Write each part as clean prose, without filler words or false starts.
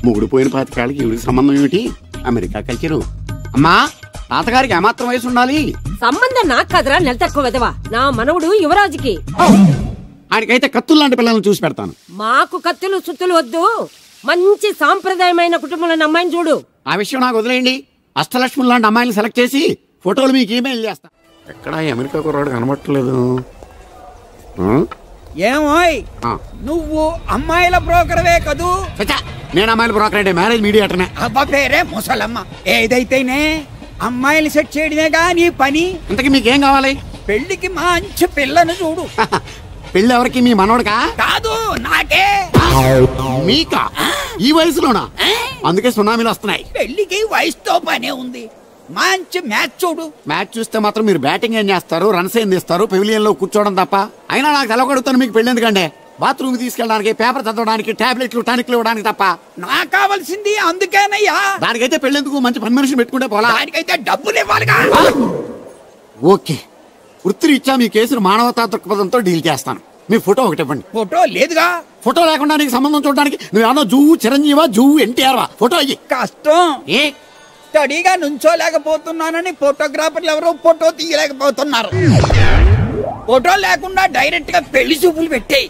మొగుడు పోయిన 25 ఏళ్ళకి ఈవిడికి సంబంధం ఏమిటి? America culture. అమ్మా, తాతగారికి ఏమాత్రం వయసు ఉండాలి? సంబంధం నాకు కదరా, నెల తక్కువ విధవా. నా మనవుడు యువరాజుకి. ఆయనకైతే కత్తులు లాంటి పిల్లల్ని చూసి పెడతాను. మాకు కత్తులు సుత్తులు వద్దు, మంచి సాంప్రదాయమైన కుటుంబంలో అమ్మాయిని చూడు. ఆ విషయం నాకు వదిలేయండి. అష్టలక్ష్మి లాంటి అమ్మాయిని సెలెక్ట్ చేసి ఫోటోలు మీకు ఈమెయిల్ చేస్తా. ఎక్కడ అమెరికా కుర్రాడు కనబట్టలేదు. ఏమోయ్, నువ్వు అమ్మాయిల బ్రోకర్వే కదూ? నేను అమ్మాయిల బ్రోకర్ అంటే మ్యారేజ్ మీడియాటర్నే. అబ్బా పేరే ముసలమ్మ. ఏదైతేనే అమ్మాయిలు సెట్ చేయడమేగా నీ పని. ఇంతకీ మీకేం కావాలి? పెళ్లికి మంచి పిల్లను చూడు. పెళ్లి ఎవరికి? మీ మనోడికా? కాదు, నాకే. మీకా? ఈ వయసులోనా? అందుకే సునామీలు వస్తున్నాయి. పెళ్లికి వయసుతో పనే ఉంది. మంచి మ్యాచ్ చూడు. మ్యాచ్ చూస్తే మాత్రం మీరు బ్యాటింగ్ ఏం చేస్తారు, రన్స్ ఏం తీస్తారు, పెవిలియన్ లో కూర్చోవడం తప్ప. అయినా నాకు తెలవగడుగుతాను మీకు పెళ్లి ఎందుకంటే బాత్రూమ్ తీసుకెళ్ళడానికి, పేపర్ చదవడానికి, టాబ్లెట్లు టానిక్లు ఇవ్వడానికి తప్ప. నాకు కావాల్సింది అందుకేనయ్యా. దానికైతే పెళ్లిందుకు మంచి పని మనిషిని పెట్టుకుంటే పోలా. దానికైతే డబ్బులు ఇవ్వాలిగా. ఓకే, వృత్తిరీత్యా మీ కేసును మానవతా దృక్పథంతో డీల్ చేస్తాను. మీ ఫోటో ఒకటి ఇవ్వండి. ఫోటో లేదుగా. ఫోటో లేకుండా నీకు సంబంధం చూడడానికి నువ్వేమన్నా జువ్వు చిరంజీవా, జువ్వు ఎన్టీఆర్ వా? ఫోటో అయ్యి. కష్టం. స్టడీగా నుంచోలేకపోతున్నానని ఫోటోగ్రాఫర్లు ఎవరో ఫోటో తీయలేకపోతున్నారు. ఫోటో లేకుండా డైరెక్ట్ గా పెళ్లి చూపులు పెట్టేయి.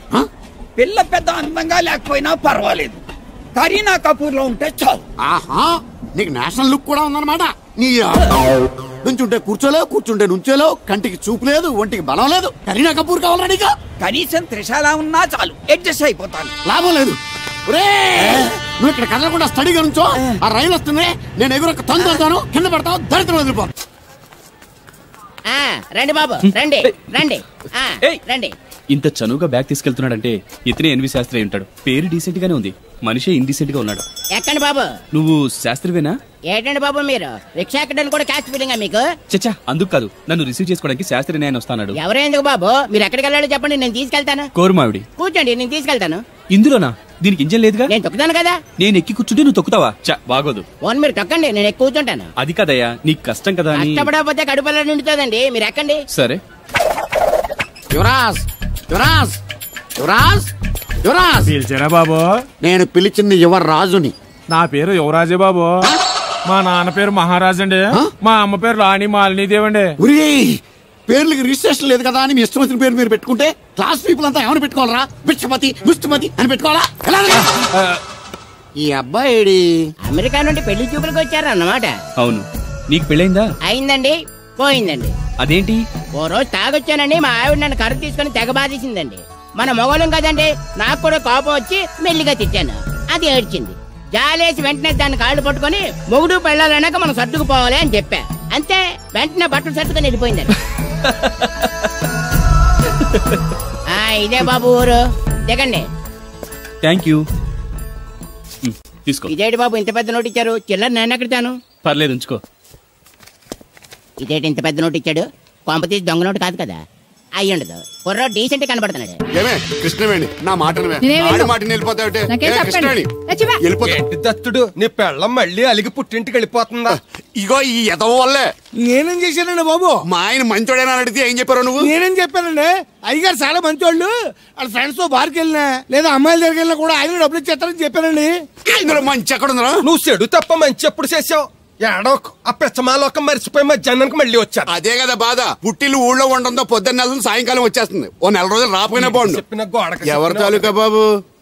పిల్ల పెద్ద అందంగా లేకపోయినా పర్వాలేదు, కరీనా కపూర్ లో ఉంటే చాలు. ఆహా, నీకు నేషనల్ లుక్ కూడా ఉందన్నమాట. నీ నుంచుంటే కూర్చోలేవు, కూర్చుంటే నుంచోలేవు, కంటికి చూపు లేదు, ఒంటికి బలం లేదు. కరీనా కపూర్ కావాలా నీకు? కనీసం త్రిశాల ఉన్నా చాలు, అడ్జస్ట్ అయిపోతాను. లాభం లేదు. నువ్వు ఇక్కడ కదలకుండా స్టడీగా నుంచో. ఆ రైలు వస్తుంది, నేను ఎగురొక్క తంతాను, కింద పడతావు, దరిద్రం వదిలిపో. రండి బాబు, రండి రండి రండి. ఇంత చనువుగా బ్యాగ్ తీసుకెళ్తున్నాడంటే ఇతనే ఎన్వి శాస్త్రి ఉంటాడు. పేరు డీసెంట్ గానే ఉంది, మనిషే ఇండీసెంట్ గా ఉన్నాడు. ఎక్కండి బాబు. నువ్వు శాస్త్రివేనా? ఏంటండి బాబు మీరు రిక్షా ఎక్కడానికి కూడా క్యాష్ ఫీలింగా మీకు? చచ్చా, అందుకు కాదు, నన్ను రిసీవ్ చేసుకోవడానికి శాస్త్రి నేను వస్తాడు. ఎవరు ఎందుకు బాబు? మీరు ఎక్కడికి వెళ్ళాలో చెప్పండి, నేను తీసుకెళ్తాను. కోరుమావిడి. కూర్చోండి, నేను తీసుకెళ్తాను. ఇందులోనా? దీనికి ఇంజన్ లేదుగా. నేను తొక్కుతాను కదా. నేను ఎక్కి కూర్చుంటే నువ్వు తొక్కుతావా? బాగోదు. ఓన్ మీరు తొక్కండి, నేను ఎక్కి కూర్చుంటాను. అది కదయ్యా, నీకు కష్టం కదా. కష్టపడకపోతే కడుపులో నిండుతుందండి, మీరు ఎక్కండి. సరే. యువరాజ్, యువరాజ్, యువరాజ్, యువరాజ్. పిలిచారా బాబు? నేను పిలిచింది యువరాజుని. నా పేరు యువరాజే బాబు. మా నాన్న పేరు మహారాజ్ అండి, మా అమ్మ పేరు రాణి మాలినీదేవండి. పేర్లకి రిజిస్ట్రేషన్ లేదు కదా అని మీ ఇష్టం వచ్చిన పేరు మీరు పెట్టుకుంటే క్లాస్ పీపుల్ అంతా ఏమని పెట్టుకోవాలరా? బిచ్చమతి, ముష్టిమతి అని పెట్టుకోవాలా? ఈ అబ్బాయి అమెరికా నుండి పెళ్లి చూపులకు వచ్చారు అన్నమాట. అవును. నీకు పెళ్ళైందా? అయిందండి, పోయిందండి. అదేంటి? ఓ రోజు తాగొచ్చానండి, మా ఆవిడ నన్ను కర్ర తీసుకుని తెగ బాధేసిందండి. మన మొగలం కదండి, నాకు కూడా కోపం వచ్చి మెల్లిగా తిట్టాను. అది ఏడ్చింది. జాలేసి వెంటనే దాన్ని కాళ్ళు పట్టుకుని మొగుడు పెళ్ళాలన్నాక మనం సర్దుకుపోవాలి అని చెప్పా. అంతే, వెంటనే బట్టలు సర్దుకొని వెళ్ళిపోయిందండి. ఇదే బాబు ఊరు, దిగండి. Thank you. తీసుకో. ఇదేంటి బాబు ఇంత పెద్ద నోటు ఇచ్చారు? చిల్లర నేను ఎక్కడతాను. పర్లేదు, ఉంచుకో. ఇదేంటి ఇంత పెద్ద నోటు ఇచ్చాడు? కొంప తీసి దొంగ నోటు కాదు కదా? అయ్యుండదు, కుర్ర డీసెంట్ కనబడుతున్నాడు. కృష్ణవేణి, నా మాటను దత్తుడు, నీ పెళ్ళం మళ్ళీ అలిగి పుట్టింటికి వెళ్ళిపోతుందా? ఇగో ఈ ఎదవ వల్లే. నేనేం చేశానండి బాబు? మా ఆయన మంచోడైనా అడిగితే ఏం చెప్పారు నువ్వు? నేనేం చెప్పానండి? అయ్యగారు చాలా మంచోళ్ళు, వాళ్ళ ఫ్రెండ్స్ తో బార్కి వెళ్ళినా లేదా అమ్మాయిల దగ్గరికి వెళ్ళినా కూడా ఆయన డబ్బులు ఇచ్చేస్తారని చెప్పానండి. ఇందులో మంచి ఎక్కడ ఉందా? నువ్వు చెడు తప్ప మంచి ఎప్పుడు చేసావు? ఏడోకు ఆ పెచ్చమాలోకం మర్చిపోయి మధ్యాహ్నానికి మళ్ళీ వచ్చారు. అదే కదా బాధ. పుట్టిల్లు ఊళ్ళో ఉండడంతో పొద్దున్న నెల సాయంకాలం వచ్చేస్తుంది. ఓ నెల రోజులు రాపోయినా బాగుండు. చెప్పిన గోడకి ఎవరి తాలూకా బాబు?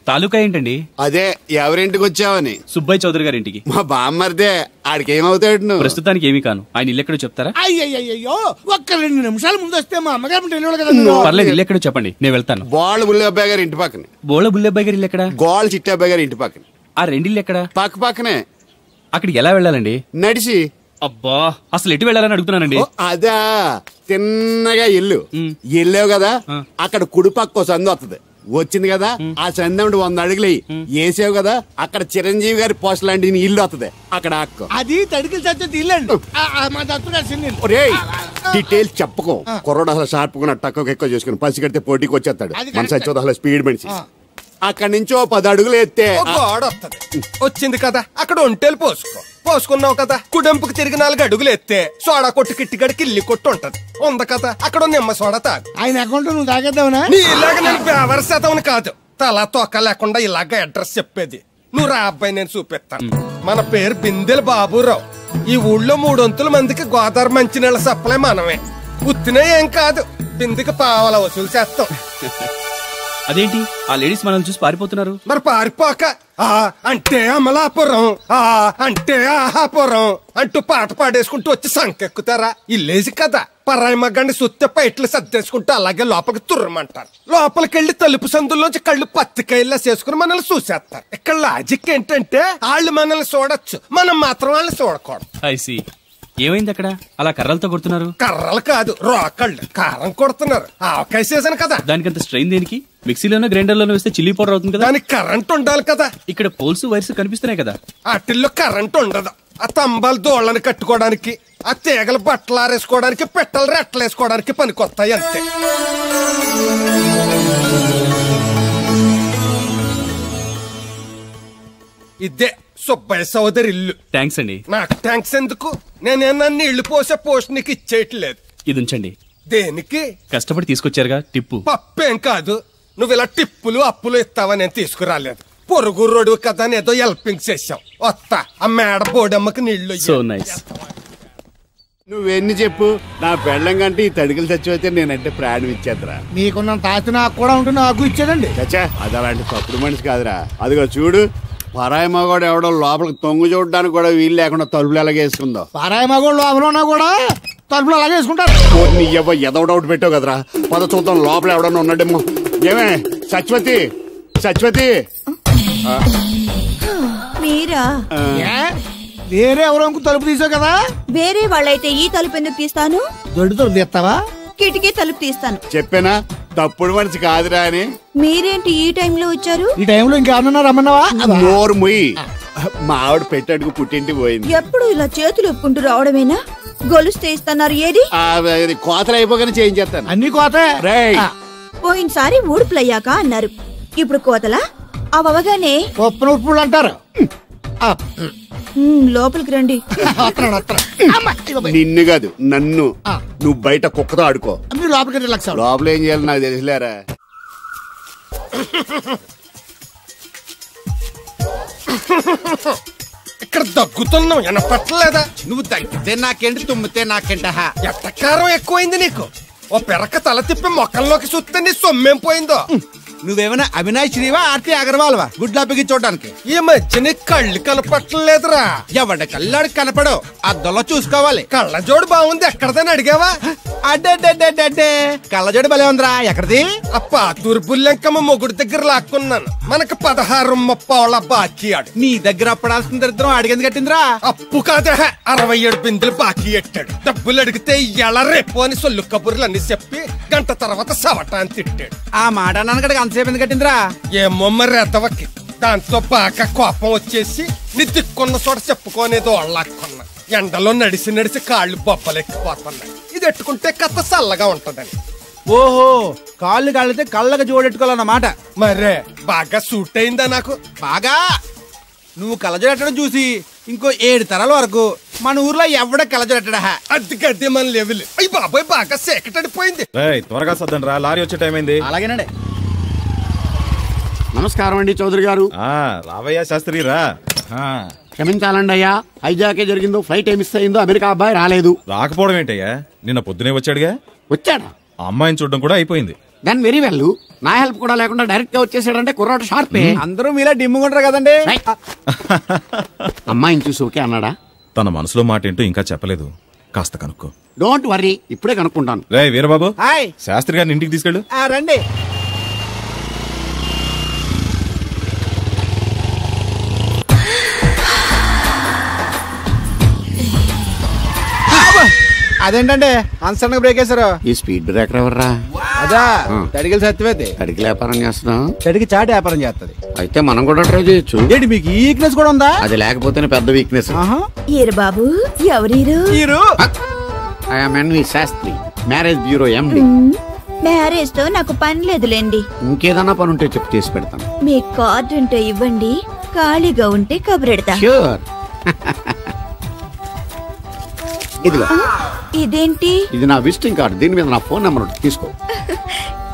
తాలూకా ఏంటండి? అదే ఎవరింటికి వచ్చావని. సుబ్బయ్య చౌదరి గారి ఇంటికి. మా బామ్మర్దే. ఆడికి ఏమవుతాడు నువ్వు? ప్రస్తుతానికి ఏమీ కాను. ఆయన ఇల్లు ఎక్కడో చెప్తారా? అయ్యో, ఒక్క 2 నిమిషాల ముందు వస్తే మా అమ్మగారు తెలియదు కదా. పర్లేదు, ఇల్లు ఎక్కడో చెప్పండి, నేను వెళ్తాను. బోళ్ళ బుల్లి అబ్బాయి గారి ఇంటి పక్కన. బోళ్ళ బుల్లి అబ్బాయి గారి ఇల్లు ఎక్కడ? గోళ్ళ చిట్టి అబ్బాయి గారి ఇంటి పక్కన. ఆ రెండిల్లు ఎక్కడ? పక్క పక్కనే. అక్కడికి ఎలా వెళ్ళాలండి? నడిచి. అబ్బా, అసలు ఎటు వెళ్ళాలని అడుగుతున్నానండి. అదా, తిన్నగా ఇల్లు వెళ్ళావు కదా, అక్కడ కుడిపక్క సందు వస్తుంది. వచ్చింది కదా, ఆ సందు 100 అడుగులు వేసావు కదా, అక్కడ చిరంజీవి గారి పోస్ట్ లాంటి ఇల్లు వస్తుంది. అక్కడ అక్క అది తడికి చచ్చి ఇల్లండి. డీటెయిల్స్ చెప్పుకో. కుర్రోడు అసలు షార్ప్గా తక్కువ ఎక్కువ చేసుకుని పసి కడితే పోటీకి వచ్చేస్తాడు. మన సచ్చి అసలు స్పీడ్ మనిషి. అక్కడి నుంచి 10 అడుగులు ఎత్తే గోడ వస్తుంది. వచ్చింది కదా, అక్కడ ఒంటేలు పోసుకున్నావు కదా, కుడెంపుకు తిరిగి 4 అడుగులు ఎత్తే సోడా కొట్టు కిట్టిగడి కిల్లి కొట్టు ఉంటది. ఉంది కదా, అక్కడ నిమ్మ సోడా తాగు. ఆయన అకౌంట్ నువ్వు తాగేద్దావునా? నీ ఇలాగ నేను వ్యవహార శాతం కాదు, తల తోక లేకుండా ఇలాగ అడ్రస్ చెప్పేది. నువ్వు రా అబ్బాయి, నేను చూపిస్తాను. మన పేరు బిందెల బాబురావు. ఈ ఊళ్ళో 300 మందికి గోదావరి మంచినీళ్ళ సప్లై మనమే. ఉత్తినే ఏం కాదు, బిందెకి పావలా వసూలు చేస్తాం. అదేంటి ఆ లేడీస్ మనల్ని చూసి పారిపోతున్నారు? మరి పారిపోక ఆ అంటే అమలాపురం, ఆ అంటే ఆహాపురం అంటూ పాట పాడేసుకుంటూ వచ్చి సంకెక్కుతారా? ఇల్లేసి కదా, పరాయి మగాన్ని సుత్తే పైట్లు సర్దేసుకుంటూ అలాగే లోపలికి తుర్రమంటారు. లోపలికెళ్లి తలుపు సందుల్లోంచి కళ్ళు పత్తికాయల్లా చేసుకుని మనల్ని చూసేస్తారు. ఇక్కడ లాజిక్ ఏంటంటే వాళ్ళు మనల్ని చూడొచ్చు, మనం మాత్రం వాళ్ళని చూడకూడదు. ఐసి ఏమైంది అక్కడ అలా కర్రలతో కొడుతున్నారు? కర్రలు కాదు, రోకళ్ళు కారం కొడుతున్నారు. ఆవకాయ సీజన్ కదా. దానికంత స్ట్రెయిన్ దేనికి? మిక్సీలోనో గ్రైండర్లోనో వేస్తే చిల్లీ పౌడర్ అవుతుంది కదా. దానికి కరెంట్ ఉండాలి కదా. ఇక్కడ పోల్స్ వైర్స్ కనిపిస్తున్నాయి కదా. వాటిల్లో కరెంట్ ఉండదు. ఆ తంబాలు దోళ్ళని కట్టుకోవడానికి, ఆ తీగలు బట్టలు ఆరేసుకోవడానికి, పెట్టలు రెట్టలేసుకోవడానికి పనికొస్తాయి అంతే. ఇదే సుబ్బయ్య సోదరి ఇల్లు. థ్యాంక్స్ అండి. నాకు థ్యాంక్స్ ఎందుకు? నేనేనా నీళ్లు పోసే పోస్ట్ నీకు ఇచ్చేయట్లేదు. ఇది ఉంచండి. దేనికి? కష్టపడి తీసుకొచ్చారుగా టిప్పు. పప్పేం కాదు, నువ్వు ఇలా టిప్పులు అప్పులు ఇస్తావని నేను తీసుకురాలేదు. పొరుగు రోడ్డు కదా అని ఏదో హెల్పింగ్ చేసావు. వస్తా, ఆ మేడ బోడమ్మకి నీళ్లు. So nice. నువ్వెన్ని చెప్పు, నా పెళ్ళం కంటే ఈ తడికలు చచ్చిపోతే నేనంటే ప్రాణం ఇచ్చేద్దరా. మీకున్నంత ఆస్తి నాకు కూడా ఉంటుంది, నాకు ఇచ్చేదండి. చచ్చా, అది అలాంటి తప్పుడు మనిషి కాదురా. అదిగో చూడు, పరాయి మగోడు ఎవడో లోపలికి తొంగు చూడడానికి కూడా వీలు లేకుండా తలుపులు ఎలాగేసుకుందో. పరాయి మగోళ్ళు లోపల ఉన్నా కూడా తలుపులు అలాగే వేసుకుంటారు. నీ ఎదో డౌట్ పెట్టావు కదరా. పద చూద్దాం లోపల ఎవడన్నా ఉన్నాడేమో. ఏమే సత్యవతి, సత్యవతి మీరా? వేరే ఎవరో తలుపు తీసావు కదా. వేరే వాళ్ళైతే ఈ తలుపు ఎందుకు తీస్తాను? దొడ్డు తలుపు తీస్తావా? కిటికీ తలుపు తీస్తాను. చెప్పానా తప్పుడు మనిషి కాదురా అని. మీరేంటి ఈ టైంలో వచ్చారు? ఈ టైంలో ఇంకేమన్నా రమ్మన్నావా? నోరు ముయ్యి. మా ఆవిడ పెట్టడుకు పుట్టింటి పోయింది. ఎప్పుడు ఇలా చేతులు ఒప్పుకుంటూ రావడమేనా? గొలుస్తే ఇస్తున్నారు, ఏది? కోతలు అయిపోగానే చేయించేస్తాను. అన్ని కోతే. పోయినసారి ఊడుపులయ్యాక అన్నారు, ఇప్పుడు కోతలా? అవగానే ఉప్పును ఉప్పులు అంటారు. లోపలికి రండి. నిన్ను కాదు నన్ను. నువ్వు బయట కుక్కతో ఆడుకో. మీరు లోపలికి రిలాక్స్ అవ్వండి. లోపల ఏం చేయాలి నాకు తెలిసిలేరా. ఇక్కడ దగ్గుతున్నావు, వినపట్టలేదా? నువ్వు తగ్గితే నాకేంటి, తుమ్మితే నాకేంట. ఎట్టకారం ఎక్కువైంది నీకు. ఓ పెరక తల తిప్పి మొక్కల్లోకి చూస్తే నీ సొమ్మేం పోయిందో. నువ్వేమైనా అవినాష్ శ్రీవా, ఆర్తి అగర్వాల్వా గుడ్లా చూడడానికి? ఈ మధ్య నీ కళ్ళు కనపట్టలేదురా. ఎవడ కళ్ళాడు కనపడవు, అద్దంలో చూసుకోవాలి. కళ్ళజోడు బాగుంది, ఎక్కడదని అడిగావా? అడ్డే కళ్ళజోడు భలే ఉందిరా. ఎక్కడిది? ఆ పాతూరు బుల్లెంకమ్మ మొగుడు దగ్గర లాక్కున్నాను. మనకు 16 బాకీ ఆడు. నీ దగ్గర అప్పడాల్సిన దరిద్రం అడిగింది కట్టిందిరా. అప్పు కాదా, 67 బిందులు బాకీ ఎట్టాడు. డబ్బులు అడిగితే ఎలా రేపు అని సొల్లు కబుర్లు అన్ని చెప్పి గంట తర్వాత సవటాన్ని తిట్టాడు. ఆ మాట అన్నాను అంతసేపు ఎందుకు కట్టిందిరా? ఏమో మరి ఎదవకి. దాంతో బాగా కోపం వచ్చేసి నీ దిక్కున్న చోట చెప్పుకోనేదో వాళ్ళకున్నా. ఎండలో నడిసి నడిసి కాళ్ళు బొబ్బలెక్కిపోతున్నాయి. ఇది ఎట్టుకుంటే కథ చల్లగా ఉంటదని. ఓహో, కాళ్ళు కాళ్ళతే కళ్ళగా జోడెట్టుకోవాలన్నమాట. మరే బాగా సూట్ అయిందా నాకు? బాగా. నువ్వు కళ్ళజోడెట్టడం చూసి ఇంకో 7 తరాల వరకు మన ఊర్లో ఎవడ కళ్ళజోడెట్టడా. అది గడ్డి మన లెవెల్. అయ్యి బాబాయ్, బాగా సేకటడిపోయింది. త్వరగా సర్దండి రా, లారీ వచ్చే టైం అయింది. అలాగేనండి. నమస్కారం అండి చౌదరి గారు. రావయ్యా శాస్త్రి రా. క్షమించాలండి అయ్యా, హైజాకే జరిగిందో, ఫ్లైట్ ఏమి మిస్ అయిందో, అమెరికా అబ్బాయి రాలేదు. రాకపోవడం ఏంటయ్యా, నిన్న పొద్దునే వచ్చాడుగా. వచ్చాడా? అమ్మాయిని చూడడం కూడా అయిపోయింది. దాని వెరీ వెల్. నా హెల్ప్ కూడా లేకుండా డైరెక్ట్ గా వచ్చేసాడంటే కుర్రాడు షార్పే. అందరూ మీలా డిమ్ముకుంటారు కదండి. అమ్మాయిని చూసి ఓకే అన్నాడా? తన మనసులో మాట ఏంటో ఇంకా చెప్పలేదు, కాస్త కనుక్కో. డోంట్ వరీ, ఇప్పుడే కనుక్కుంటాను. రే వీరబాబు, హాయ్. శాస్త్రి గారిని ఇంటికి తీసుకెళ్ళు. రండి. అదేంటండి అన్సడన్ బ్రేక్ వేశారు? ఈ స్పీడ్ బ్రేకర్ ఎవర్రా? అదా తడికి సత్యవేది. తడికి వ్యాపారం చేస్తున్నాం. తడికి చాటి వ్యాపారం చేస్తుంది. అయితే మనం కూడా ట్రై చేయొచ్చు. ఏంటి మీకు ఈ వీక్నెస్ కూడా ఉందా? అది లేకపోతేనే పెద్ద వీక్నెస్. బాబు ఎవరీరు? I am NV Shastri, marriage bureau MD. Marriage తో నాకు పని లేదులేండి. ఇంకేదన్నా పని ఉంటే చెప్పు, చేసి పెడతాను. మీ కార్డు ఉంటే ఇవ్వండి, ఖాళీగా ఉంటే కబురెడతా. ష్యూర్. ఇదిగో. ఇదేంటి? ఇది నా విజిటింగ్ కార్డు, దీని మీద నా ఫోన్ నెంబర్ ఉంటుంది, తీసుకో.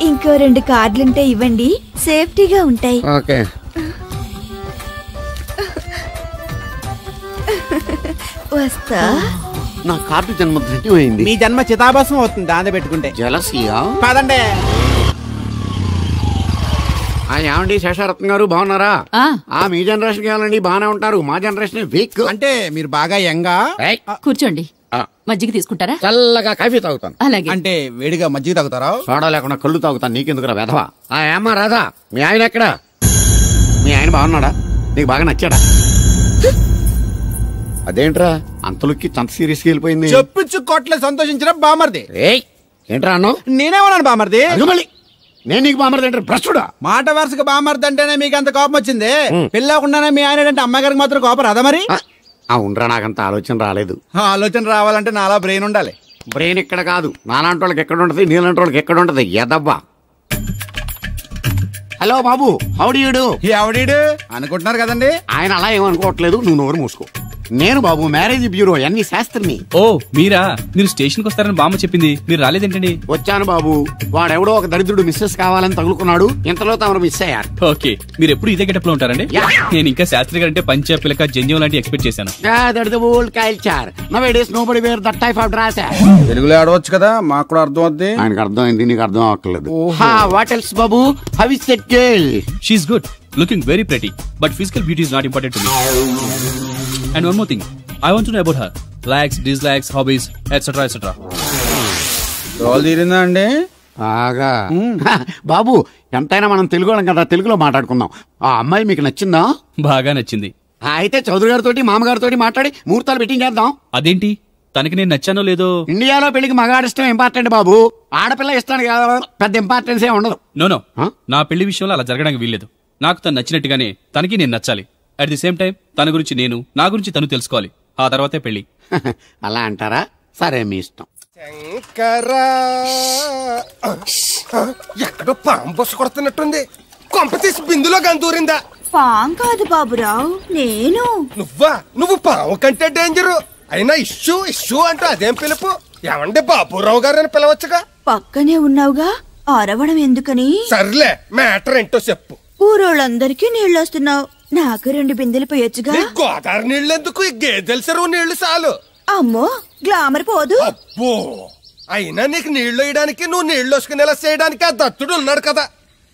ఇంకో 2 కార్డులుంటే ఇవ్వండి, సేఫ్టీగా ఉంటాయి. ఓకే. వస్తా. నా కార్డు జన్మధృతి పోయింది. మీ జన్మ చితాభాసం అవుతుంది దాన్ని పెట్టుకుంటే. జలసియా కాదండి. ఏమండి శేషరత్న గారు బాగున్నారా? మీ జనరేషన్ కావాలండి బాగానే ఉంటారు, మా జనరేషన్ వీక్. అంటే మీరు బాగా యంగా. కూర్చోండి. మజ్జిగ తీసుకుంటారా? చల్లగా కాఫీ తాగుతాను. అలాగే. అంటే వేడిగా మజ్జిగ తాగుతారా? సోడా లేకుండా కళ్ళు తాగుతాను. నీకెందుకురా వెధవా? ఏమ్మా రాధా, మీ ఆయన ఎక్కడా? మీ ఆయన బాగున్నాడా? నీకు బాగా నచ్చాడా? అదేంట్రా అంతలోకి అంత సీరియస్గా వెళ్ళిపోయింది? చెప్పించు కొట్లే సంతోషించిన బామర్ది. ఏంట్రా అన్నావు? నేనేమన్నాను బామర్ది? మళ్ళీ నేను నీకు బామర్ది అంటే భ్రష్టుడా? మాట వరుసగా బామర్ది అంటేనే మీకు అంత కోపం వచ్చింది. పెళ్ళకుండానే మీ ఆయన అంటే అమ్మగారికి మాత్రం కోపం రాదా మరి? అవునరా, నాకంత ఆలోచన రాలేదు. ఆలోచన రావాలంటే నాలా బ్రెయిన్ ఉండాలి. బ్రెయిన్ ఇక్కడ కాదు, నాలాంటి వాళ్ళకి ఎక్కడ ఉంటది, నీలాంటి వాళ్ళకి ఎక్కడ ఉంటది ఎదవ్వా. హలో బాబు, హౌడీయుడు. ఎవడీడు అనుకుంటున్నారు కదండి. ఆయన అలా ఏమనుకోవట్లేదు, నువ్వు నోరు మూసుకో. నేను బాబు మ్యారేజ్ బ్యూరో ఎన్ని శాస్త్రిని. ఓ మీరా? మీరు స్టేషన్కి వస్తారని బామ్మ చెప్పింది, మీరు రాలేదేంటండి? వచ్చాను బాబు, వాడెవడో ఒక దరిద్రుడు మిస్సెస్ కావాలని తగులుకున్నాడు, ఇంతలో తమరు మిస్ అయ్యారు. ఓకే, మీరు ఎప్పుడు ఇదే గెటప్ లో ఉంటారండి? నేను ఇంకా శాస్త్రి గారు అంటే పంచ పిలక జంజం లాంటి ఎక్స్పెక్ట్ చేశాను. తెలుగులో ఆడవచ్చు కదా, మాకు కూడా అర్థం అవుద్ది. ఆయనకు అర్థమైంది, నీకు అర్థం అవ్వట్లేదు. What else Babu? How is that girl? She is good, looking very pretty, but physical beauty is not important to me. And one more thing, I want to know about her likes, dislikes, hobbies, etc. etc. Role తీరిందా అండి? బాగా. బాబు ఎంతైనా మనం తెలుగులం కదా, తెలుగులో మాట్లాడుకుందాం. ఆ అమ్మాయి మీకు నచ్చిందా? బాగా నచ్చింది. అయితే చౌదరి గారితో మామగారితో మాట్లాడి ముహూర్తాలు పెట్టింగ్ చేద్దాం. అదేంటి, తనకి నేను నచ్చానో లేదో? ఇండియాలో పెళ్లికి మగాడిష్టం ఇంపార్టెంట్ బాబు, ఆడపిల్ల ఇష్టానికి పెద్ద ఇంపార్టెన్స్ ఏ ఉండదు. నో నా పెళ్లి విషయంలో అలా జరగడానికి వీల్లేదు. నాకు తను నచ్చినట్టుగానే తనకి నేను నచ్చాలి. అట్ ది సేమ్ టైం తన గురించి నేను, నా గురించి తను తెలుసుకోవాలి. ఆ తర్వాతే పెళ్లి. అలా అంటారా? సరే, మీ ఇష్టం. శంకరా, ఎక్కడో పాము బొస్సు కొడుతున్నట్టుంది. కొంప తీసి బిందులో గందూరిందా? పాం కాదు బాబురావు, నేను. నువ్వు పాము కంటే డేంజరు. అయినా ఇష్యూ ఇష్యూ అంటూ అదేం పిలుపు? ఏమండి బాబురావు గారు అని పిలవచ్చుగా. పక్కనే ఉన్నావుగా, అరవడం ఎందుకని? సర్లే, మ్యాటర్ ఏంటో చెప్పు. ఊరోళ్ళందరికీ నీళ్ళు వస్తున్నావు, నాకు 2 బిందెలు పోయొచ్చుగా. గోదావరి నీళ్ళు ఎందుకు? ఈ గేదెల చెరువు నీళ్లు చాలు. అమ్మో, గ్లామర్ పోదు. అబ్బో, అయినా నీకు నీళ్లు వేయడానికి, నువ్వు నీళ్లు వసుకునేలా చేయడానికి ఆ దత్తుడు ఉన్నాడు కదా.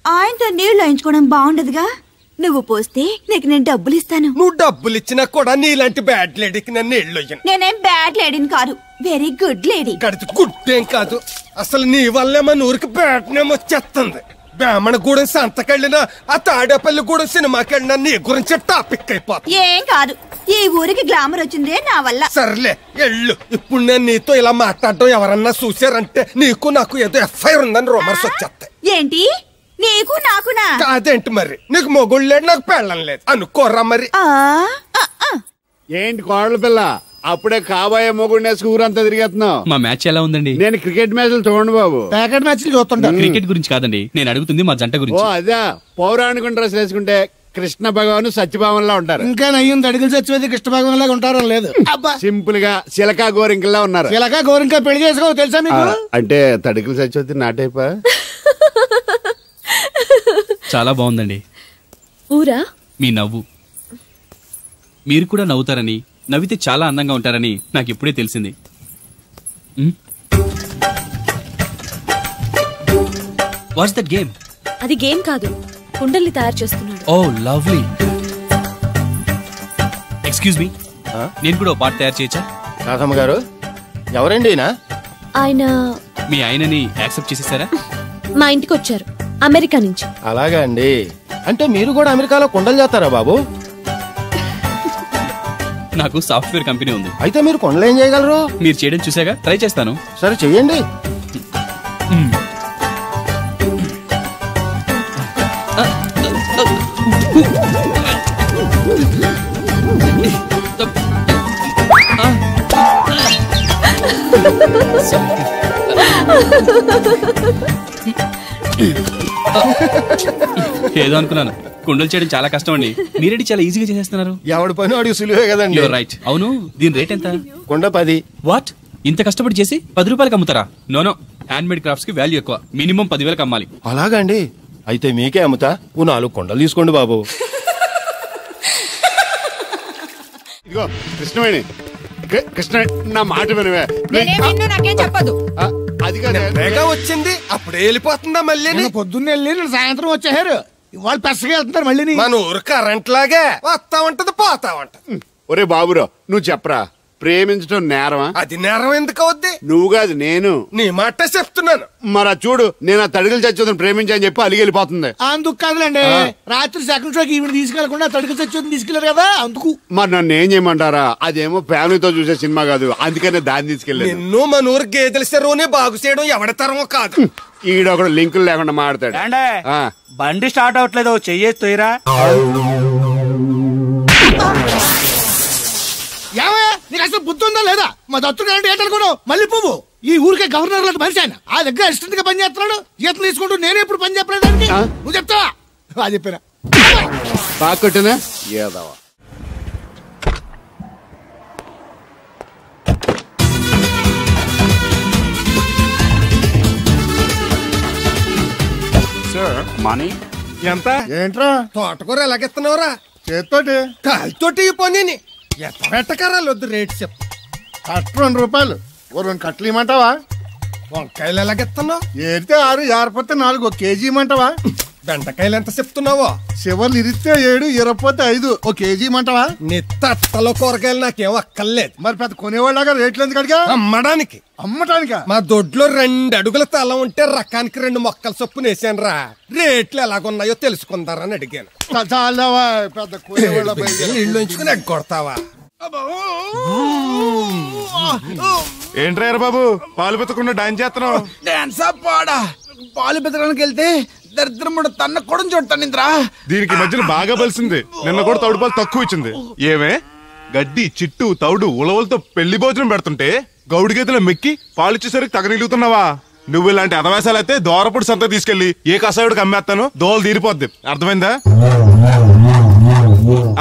ఆయనతో నీళ్లు వేయించుకోవడం బాగుండదుగా. నువ్వు పోస్తే నీకు నేను డబ్బులు ఇస్తాను. నువ్వు డబ్బులు ఇచ్చినా కూడా నీలాంటి బ్యాడ్ లేడీకి నేను నీళ్లు ఇయ్యను. నేనేం బ్యాడ్ లేడీని కాదు, వెరీ గుడ్ లేడీ. గడిచి గుడ్డేం కాదు, అసలు నీ వల్లే మన ఊరికి బ్యాడ్ నేమ్ వచ్చేస్తుంది. బ్రాహ్మణగూడెం సంతకెళ్ళినా, ఆ తాడేపల్లిగూడెం సినిమాకెళ్ళినా నీ గురించి టాపిక్ అయిపోతుంది. ఏం కాదు, ఈ ఊరికి గ్లామర్ వచ్చిందే నా వల్ల. సర్లే ఎళ్ళు. ఇప్పుడు నేను నీతో ఇలా మాట్లాడటం ఎవరన్నా చూసారంటే నీకు నాకు ఏదో ఎఫ్ఐఆర్ ఉందని రూమర్స్ వచ్చేస్తాయి. ఏంటి? నీకు నాకునా? కాదేంటి మరి? నీకు మొగుళ్ళు లేడు, నాకు పెళ్ళం లేదు అనుకోరా మరి. ఏంటి కోడల పిల్ల, అప్పుడే కాబోయే మొగుడినే ఊరంతా తిరిగేస్తున్నావు. మా మ్యాచ్ ఎలా ఉందండి? నేను క్రికెట్ మ్యాచ్లు చూడండి బాబు. ప్యాకెట్ మ్యాచ్లు చూస్తుంటా. క్రికెట్ గురించి కాదండి నేను అడుగుతుంది, మా జంట గురించి. ఓ అదే, పౌరాణిక డ్రెస్ వేసుకుంటే కృష్ణ భగవాన్ సత్యభావంలా ఉంటారు. ఇంకా నయ్యం తడిగిలు చచ్చిపోతే కృష్ణ భగవాన్ లాగా ఉంటారో లేదు. సింపుల్ గా చిలకా గోరింకల్లా ఉన్నారు. చిలకా గోరింక పెళ్లి చేసుకో తెలుసా మీకు? అంటే తడికలు చచ్చిపోతే నాటైపా. చాలా బాగుందండి. ఊరా? మీ నవ్వు. మీరు కూడా నవ్వుతారని, నవ్వితే చాలా అందంగా ఉంటారని నాకు ఇప్పుడే తెలిసింది. What's that game? అది గేమ్ కాదు, కుండల్ని తయారు చేస్తున్నాడు. Oh lovely. ఎక్స్క్యూజ్ మీ, నేను కూడా పాట తయారు చేయొచ్చా? రాధమ్మ గారు, ఎవరండి ఆయన? మీ ఆయనని యాక్సెప్ట్ చేసేసారా? మా ఇంటికి వచ్చారు అమెరికా నుంచి. అలాగా అండి, అంటే మీరు కూడా అమెరికాలో కుండలు చేస్తారా బాబు? నాకు సాఫ్ట్వేర్ కంపెనీ ఉంది. అయితే మీరు కొండలు ఏం చేయగలరు? మీరు చేయడం చూసాగా, ట్రై చేస్తాను. సరే చెయ్యండి. ఏదో అనుకున్నాను, కుండలు చేయడం చాలా కష్టం అండి. మీరేంటి చాలా ఈజీగా చేసేస్తున్నారు. ఎవడి పని వాడికి సులువే కదండి. రైట్. అవును, దీని రేట్ ఎంత? కుండ 10. వాట్? ఇంత కష్టపడి చేసి 10 రూపాయలకి అమ్ముతారా? నోనో, హ్యాండ్ మేడ్ క్రాఫ్ట్స్ కి వాల్యూ ఎక్కువ, మినిమం 10,000కి అమ్మాలి. అలాగా అండి, అయితే మీకే అమ్ముతా. 4 కుండలు తీసుకోండి బాబు. ఇదిగో కృష్ణవేణి, కృష్ణ నా మాట వినవే. నాకేం చెప్పదు. అది కాదు వచ్చింది అప్పుడే వెళ్ళిపోతుందా మళ్ళీ? పొద్దున్న వెళ్ళి నేను సాయంత్రం వచ్చేసారు. వాళ్ళు పెసగా వెళ్తున్నారు మళ్ళీ. మన ఊరు కరెంట్ లాగే వస్తా ఉంటది పోతా ఉంటది. ఒరే బాబురావు నువ్వు చెప్పరా, ప్రేమించడం నేరమా? అది నేరం ఎందుకు అవుద్ది? నువ్వు కాదు నేను. నీ మాట చెప్తున్నాను. మరి చూడు, నేను ఆ తడికలు చచ్చోదని ప్రేమించని చెప్పి అలిగి వెళ్ళిపోతుంది. అందుకు కాదులేండి, రాత్రి సెకండ్ షోకి ఈవిడ తీసుకెళ్లకుండా తడికలు చచ్చోదని తీసుకెళ్లారు కదా అందుకు. మరి నన్ను ఏం చేయమంటారా? అదేమో ఫ్యామిలీతో చూసే సినిమా కాదు, అందుకనే దాన్ని తీసుకెళ్ళాను. నిన్ను మన ఊరు గేదెల చెరువుని బాగు చేయడం ఎవడతరమో కాదు. ఈడొకడు లింకులు లేకుండా మాడతాడు. బండి స్టార్ట్ అవట్లేదు, చెయ్యేసి తోయరా. నీకు అసలు బుద్ధి ఉందా లేదా? మా దత్తుడు అంటే ఏంటనుకోను మళ్ళీ పువ్వు. ఈ ఊరికే గవర్నర్ లాంటి మనిషి ఆయన. ఆ దగ్గర అసిస్టెంట్ గా పని చేస్తున్నాడు, జీతం తీసుకుంటూ నేను ఎప్పుడు పని చెప్పలేదానికి నువ్వు చెప్తావా? అది చెప్పారా బాగా కొట్టినా ఏదవా. మనీ ఎంత? ఏంట్రా తోటకూర ఎలాగెత్తున్నావురా? చేత్తోటి కాలుతోటి పోనీ ఎట్టకరాలు వద్దు, రేటు చెప్పు. కట్ట 2 రూపాయలు. ఓ 2 కట్టలు ఇమ్మంటావా? వంకాయలు ఎలాగెత్తున్నావు? ఏరితే 6, ఏరపోతే 4, 1 కేజీ ఇమ్మంటావా? బెండకాయలు ఎంత చెప్తున్నావో? చివర్లు ఇరిస్తే 7, ఇరపోతే 5, 1 కేజీ ఇమ్మంటావా? నీ తట్టలో కూరగాయలు నాకేం అక్కర్లేదు. మరి పెద్ద కొనేవాళ్ళగా రేట్లు ఎందుకు అడిగా? అమ్మడానికి. అమ్మటానికా? మా దొడ్లో 2 అడుగుల తల ఉంటే రకానికి 2 మొక్కల చొప్పున వేసాను రా. రేట్లు ఎలాగున్నాయో తెలుసుకుందారని అడిగాను. చాలావా పెద్ద కొనేవాళ్ళ ఇల్లు ఉంచుకుని ఎగ్గొడతావా? ఏంట్రా బాబు పాలు పెత్తకుండా డాన్స్ చేస్తున్నావు? డాన్సా పాడా? పాలు పెత్తడానికి వెళ్తే దరిద్రముడు తన్న కొడం చూడతానింద్రా. దీనికి మధ్యన బాగా బలిసింది. నిన్న కూడా తౌడు పాలు తక్కువ ఇచ్చింది. ఏమే గడ్డి చిట్టు తౌడు ఉలవలతో పెళ్లి భోజనం పెడుతుంటే గౌడి గేదెలో మెక్కి పాలిచ్చేసరికి తగనిలుగుతున్నావా? నువ్వు ఇలాంటి అదవేశాలు అయితే దోరపుడు సంత తీసుకెళ్లి ఏ కసాయుడికి అమ్మేస్తాను, దోలు తీరిపోద్ది. అర్థమైందా?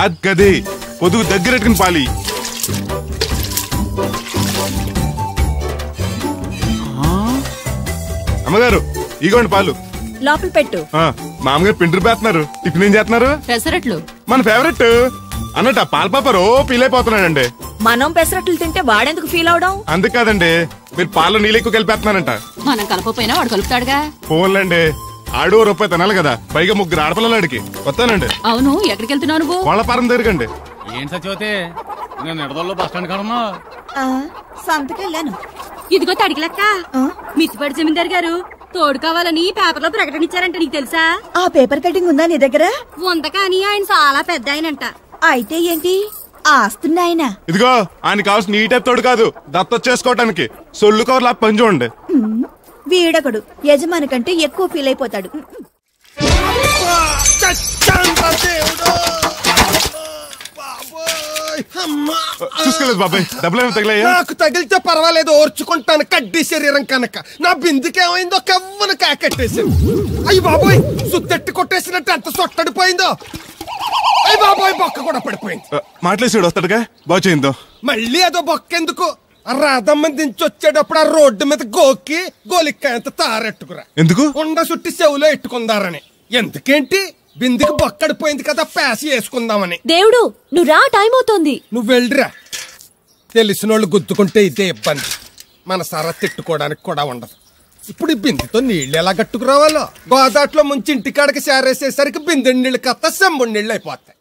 అది గది పొదుగు దగ్గరెట్టుకుని పాలి. అమ్మగారు ఇగోండి పాలు. లోపల పెట్టు. మామగారు పిండి పేస్తున్నారు. టిఫిన్ ఏం చేస్తున్నారు? పెసరట్లు. మన ఫేవరెట్ అన్నట్టు ఆ పాల పాప రో ఫీల్ అయిపోతున్నాడండి. మనం పెసరట్లు తింటే వాడెందుకు ఫీల్ అవడం? అందుకు కాదండి, మీరు పాలు నీళ్ళు ఎక్కువ కలిపేస్తున్నారంట. మనం కలపపోయినా వాడు కలుపుతాడుగా. ఫోన్లండి, ఆడు రూపాయి తినాలి కదా, పైగా 3 ఆడపిల్లలు అడిగి వస్తానండి. అవును, ఎక్కడికి వెళ్తున్నావు నువ్వు? వాళ్ళ పారం దగ్గరకండి. ఏం సచివతే నేను నిడదల్లో బస్ స్టాండ్ కాడన్నా సంతకెళ్ళాను. ఇదిగో తడికిలక్క, మిత్తిపడి జమీందార్ గారు తోడు కావాలని పేపర్లో ప్రకటన ఇచ్చారంట. నీకు తెలుసా? ఆ పేపర్ కటింగ్ ఉందా నీ దగ్గర? ఉంద కానీ ఆయన చాలా పెద్ద ఆయనంట. అయితే ఏంటి ఆస్తున్నాయన? ఇదిగో ఆయన కావాల్సిన ఈ టైప్ తోడు కాదు, దత్తొచ్చేసుకోవటానికి సొల్లు కవర్లా పని చూడండి. వీడకడు యజమాని కంటే ఎక్కువ ఫీల్ అయిపోతాడు. చూసుకోలేదు బాబాయ్, డబ్బులు తగిలాయా? నాకు తగిలితే పర్వాలేదు, ఓర్చుకుంటాను. కడ్డీ శరీరం కనుక నా బిందుకేమైందో కవ్వను కాకెట్టేసింది. అయ్యి బాబోయ్, సుత్తెట్టి కొట్టేసినట్టు ఎంత సొట్టడిపోయిందో. అయ్యి బాబోయ్, బొక్క కూడా పడిపోయింది. మాట్లాడేసాడు వస్తాడుగా, బాగు చేయిందో. మళ్ళీ అదో బొక్కెందుకు? రాధమ్మ దించి వచ్చేటప్పుడు ఆ రోడ్డు మీద గోకి గోలిక్కాయంత తారెట్టుకురా. ఎందుకు? ఉండ సుట్టి చెవులో ఎట్టుకుందారని. ఎందుకేంటి? బిందుకి బొక్కడిపోయింది కదా, పేసి వేసుకుందామని. దేవుడు నువ్వు రా, టైం అవుతోంది. నువ్వు వెళ్ళిరా. తెలిసినోళ్ళు గుద్దుకుంటే ఇదే ఇబ్బంది. మన సర తిట్టుకోవడానికి కూడా ఉండదు. ఇప్పుడు ఈ బిందెతో నీళ్ళు ఎలా గట్టుకురావాలో? గోదాట్లో ముంచి ఇంటికాడికి సేరేసేసరికి బిందె నీళ్ళు కత్త సెంబుడి నీళ్ళు అయిపోతాయి.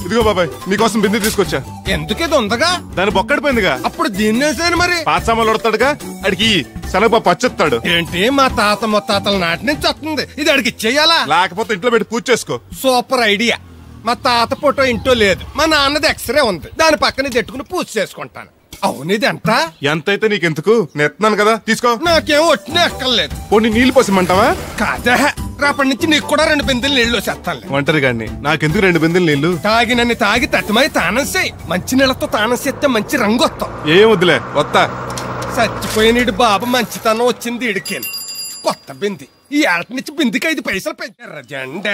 ఇదిగో బాబాయ్, నీకోసం బిందె తీసుకొచ్చా. ఎందుకు ఇది ఉందగా? దాని బొక్కడిపోయిందిగా. అప్పుడు దీన్నేసాను మరి. పాత సామాన్లు వడతాడుగా, అడిగి శనగ పచ్చెత్తాడు. ఏంటి మా తాత ముత్తాతల నాటి నుంచి వస్తుంది, ఇది అడిగి ఇచ్చేయాలా? లేకపోతే ఇంట్లో పెట్టి పూజ చేసుకో. Super idea. మా తాత ఫోటో ఇంట్లో లేదు, మా నాన్నది ఎక్స్రే ఉంది, దాని పక్కన తెట్టుకుని పూజ చేసుకుంటాను. అవును, ఇది ఎంత? ఎంతైతే నీకెందుకు, నెత్తున్నాను కదా, తీసుకో. నాకేం ఒట్టినే ఎక్కర్లేదు. పోనీ నీళ్ళు పోసిమంటావా? కాదా, రేపటి నుంచి నీకు కూడా 2 బిందెలు నీళ్లు చేస్తాను. ఒంటరి గాని నాకెందుకు 2 బిందెలు నీళ్లు? తాగినన్ని తాగి తట్టుమై తానం చేయి. మంచి నీళ్ళతో తానం చేస్తే మంచి రంగు వస్తాం. ఏం వద్దులే, వస్తా. చచ్చిపోయిన బాబు మంచితనం వచ్చింది ఇడికేను. కొత్త బింది ఈ ఆట నుంచి బిందికి 5 పైసలు పెంచి.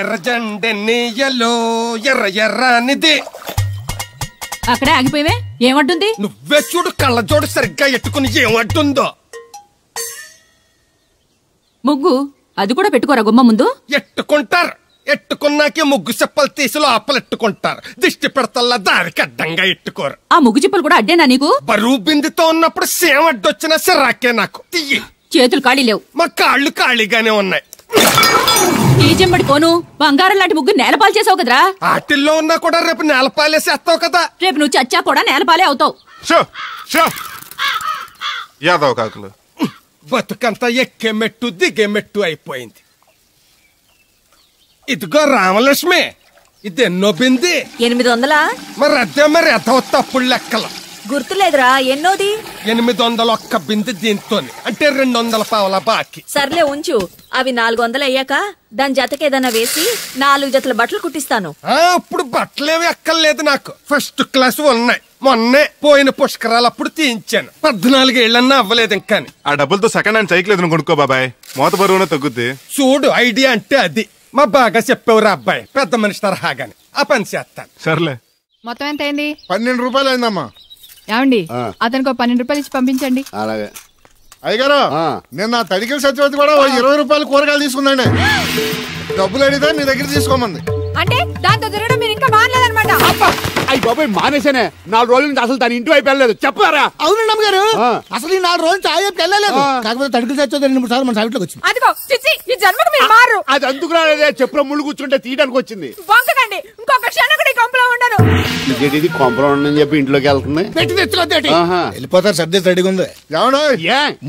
ఎర్రజెండెన్నీయలో ఎర్ర ఎర్రనిది. అక్కడే ఆగిపోయావే, ఏమంటుంది? నువ్వే చూడు, కళ్ళజోడు సరిగ్గా ఎట్టుకుని ఏమంటుందో. ముగ్గు అది కూడా పెట్టుకోరా గుమ్మ ముందు. ఎట్టుకుంటారు, ఎట్టుకున్నాకే ముగ్గు చెప్పలు తీసి లోపలెట్టుకుంటారు. దిష్టి పెడతల్లా దారికి అడ్డంగా ఎట్టుకోరు. ఆ ముగ్గు చిప్పలు కూడా అడ్డేనా నీకు? బరువు బిందుతో ఉన్నప్పుడు సేమ అడ్డొచ్చినా సిరాకే నాకు. తీయి. చేతులు ఖాళీ లేవు. మా కాళ్ళు ఖాళీగానే ఉన్నాయి. ఈ చెంబడి పోను బంగారం లాంటి ముగ్గు నేలపాలు చేసావు కదరా. ఆటిల్లో ఉన్నా కూడా రేపు నేలపాలేసేస్తావు కదా. రేపు నువ్వు చచ్చా కూడా నేలపాలే అవుతావు. యాదవ్ కాకులు బతుకంతా ఎక్కే మెట్టు దిగే మెట్టు అయిపోయింది. ఇదిగో రామలక్ష్మి, ఇది ఎన్నో బింది? 800. మరి అదే మరి ఎదవ తప్పుడు లెక్కలు. గుర్తులేదురా, ఎన్నోది? 800 బింది దీంతో, అంటే 200 పావల బాకీ. సర్లే ఉంచు, అవి 400 అయ్యాక దాని జతకేదన్నా వేసి 4 జతల బట్టలు కుట్టిస్తాను. ఇప్పుడు బట్టలేవి ఎక్కర్లేదు నాకు, ఫస్ట్ క్లాస్ ఉన్నాయి. మొన్నే పోయిన పుష్కరాలు అప్పుడు తీయించాను. 14 ఏళ్ళన్నా అవ్వలేదు ఇంకా. ఆ డబ్బులతో సెకండ్ హ్యాండ్ సైకిల్ ఏదైనా కొనుక్కో బాబాయ్, మోత బరువునే తగ్గుద్ది. చూడు, ఐడియా అంటే అది. మా బాగా చెప్పేవారు అబ్బాయి, పెద్ద మనిషి తరహాగాని. ఆ పని చేస్తాను. సర్లే. మొత్తం ఎంత అయింది? 12 రూపాయలు అయిందమ్మా. ఏమండి, అతనికి 12 రూపాయలు ఇచ్చి పంపించండి. అలాగే. అయ్యగారు, నిన్న తడికిల సత్యవతి కూడా 20 రూపాయలు కూరగాయలు తీసుకుందండి. డబ్బులు అడిగితే నీ దగ్గర తీసుకోమంది. అంటే దాంతో తిరగడం మీరు ఇంకా మానలేదన్నమాట. అయ్యి బాబాయ్, మానేశానే. 4 రోజుల నుంచి అసలు తన ఇంటి వైపు వెళ్ళలేదు. చెప్పారా? అవునండి అమ్మగారు, అసలు ఈ 4 రోజులు చాయ్ వైపు వెళ్ళలేదు. కాకపోతే తడికిల సత్యవతి 2-3 సార్లు మన సైట్లోకి వచ్చింది. అదిగో చిచ్చి, ఈ జన్మకు మీరు మారు. అది అందుకు రాలేదే, చెప్పులో ముళ్ళు కూర్చుంటే తీయడానికి వచ్చింది. బొంకకండి, ఇంకొక క్షణం కూడా ఈ కొంపలో ఉండను. ఇది కొంపలో ఉండని చెప్పి ఇంట్లోకి వెళ్తుంది. పెట్టి తెచ్చుకోద్దేటి, వెళ్ళిపోతారు. సర్ది రెడీగా ఉంది. ఏమన్నా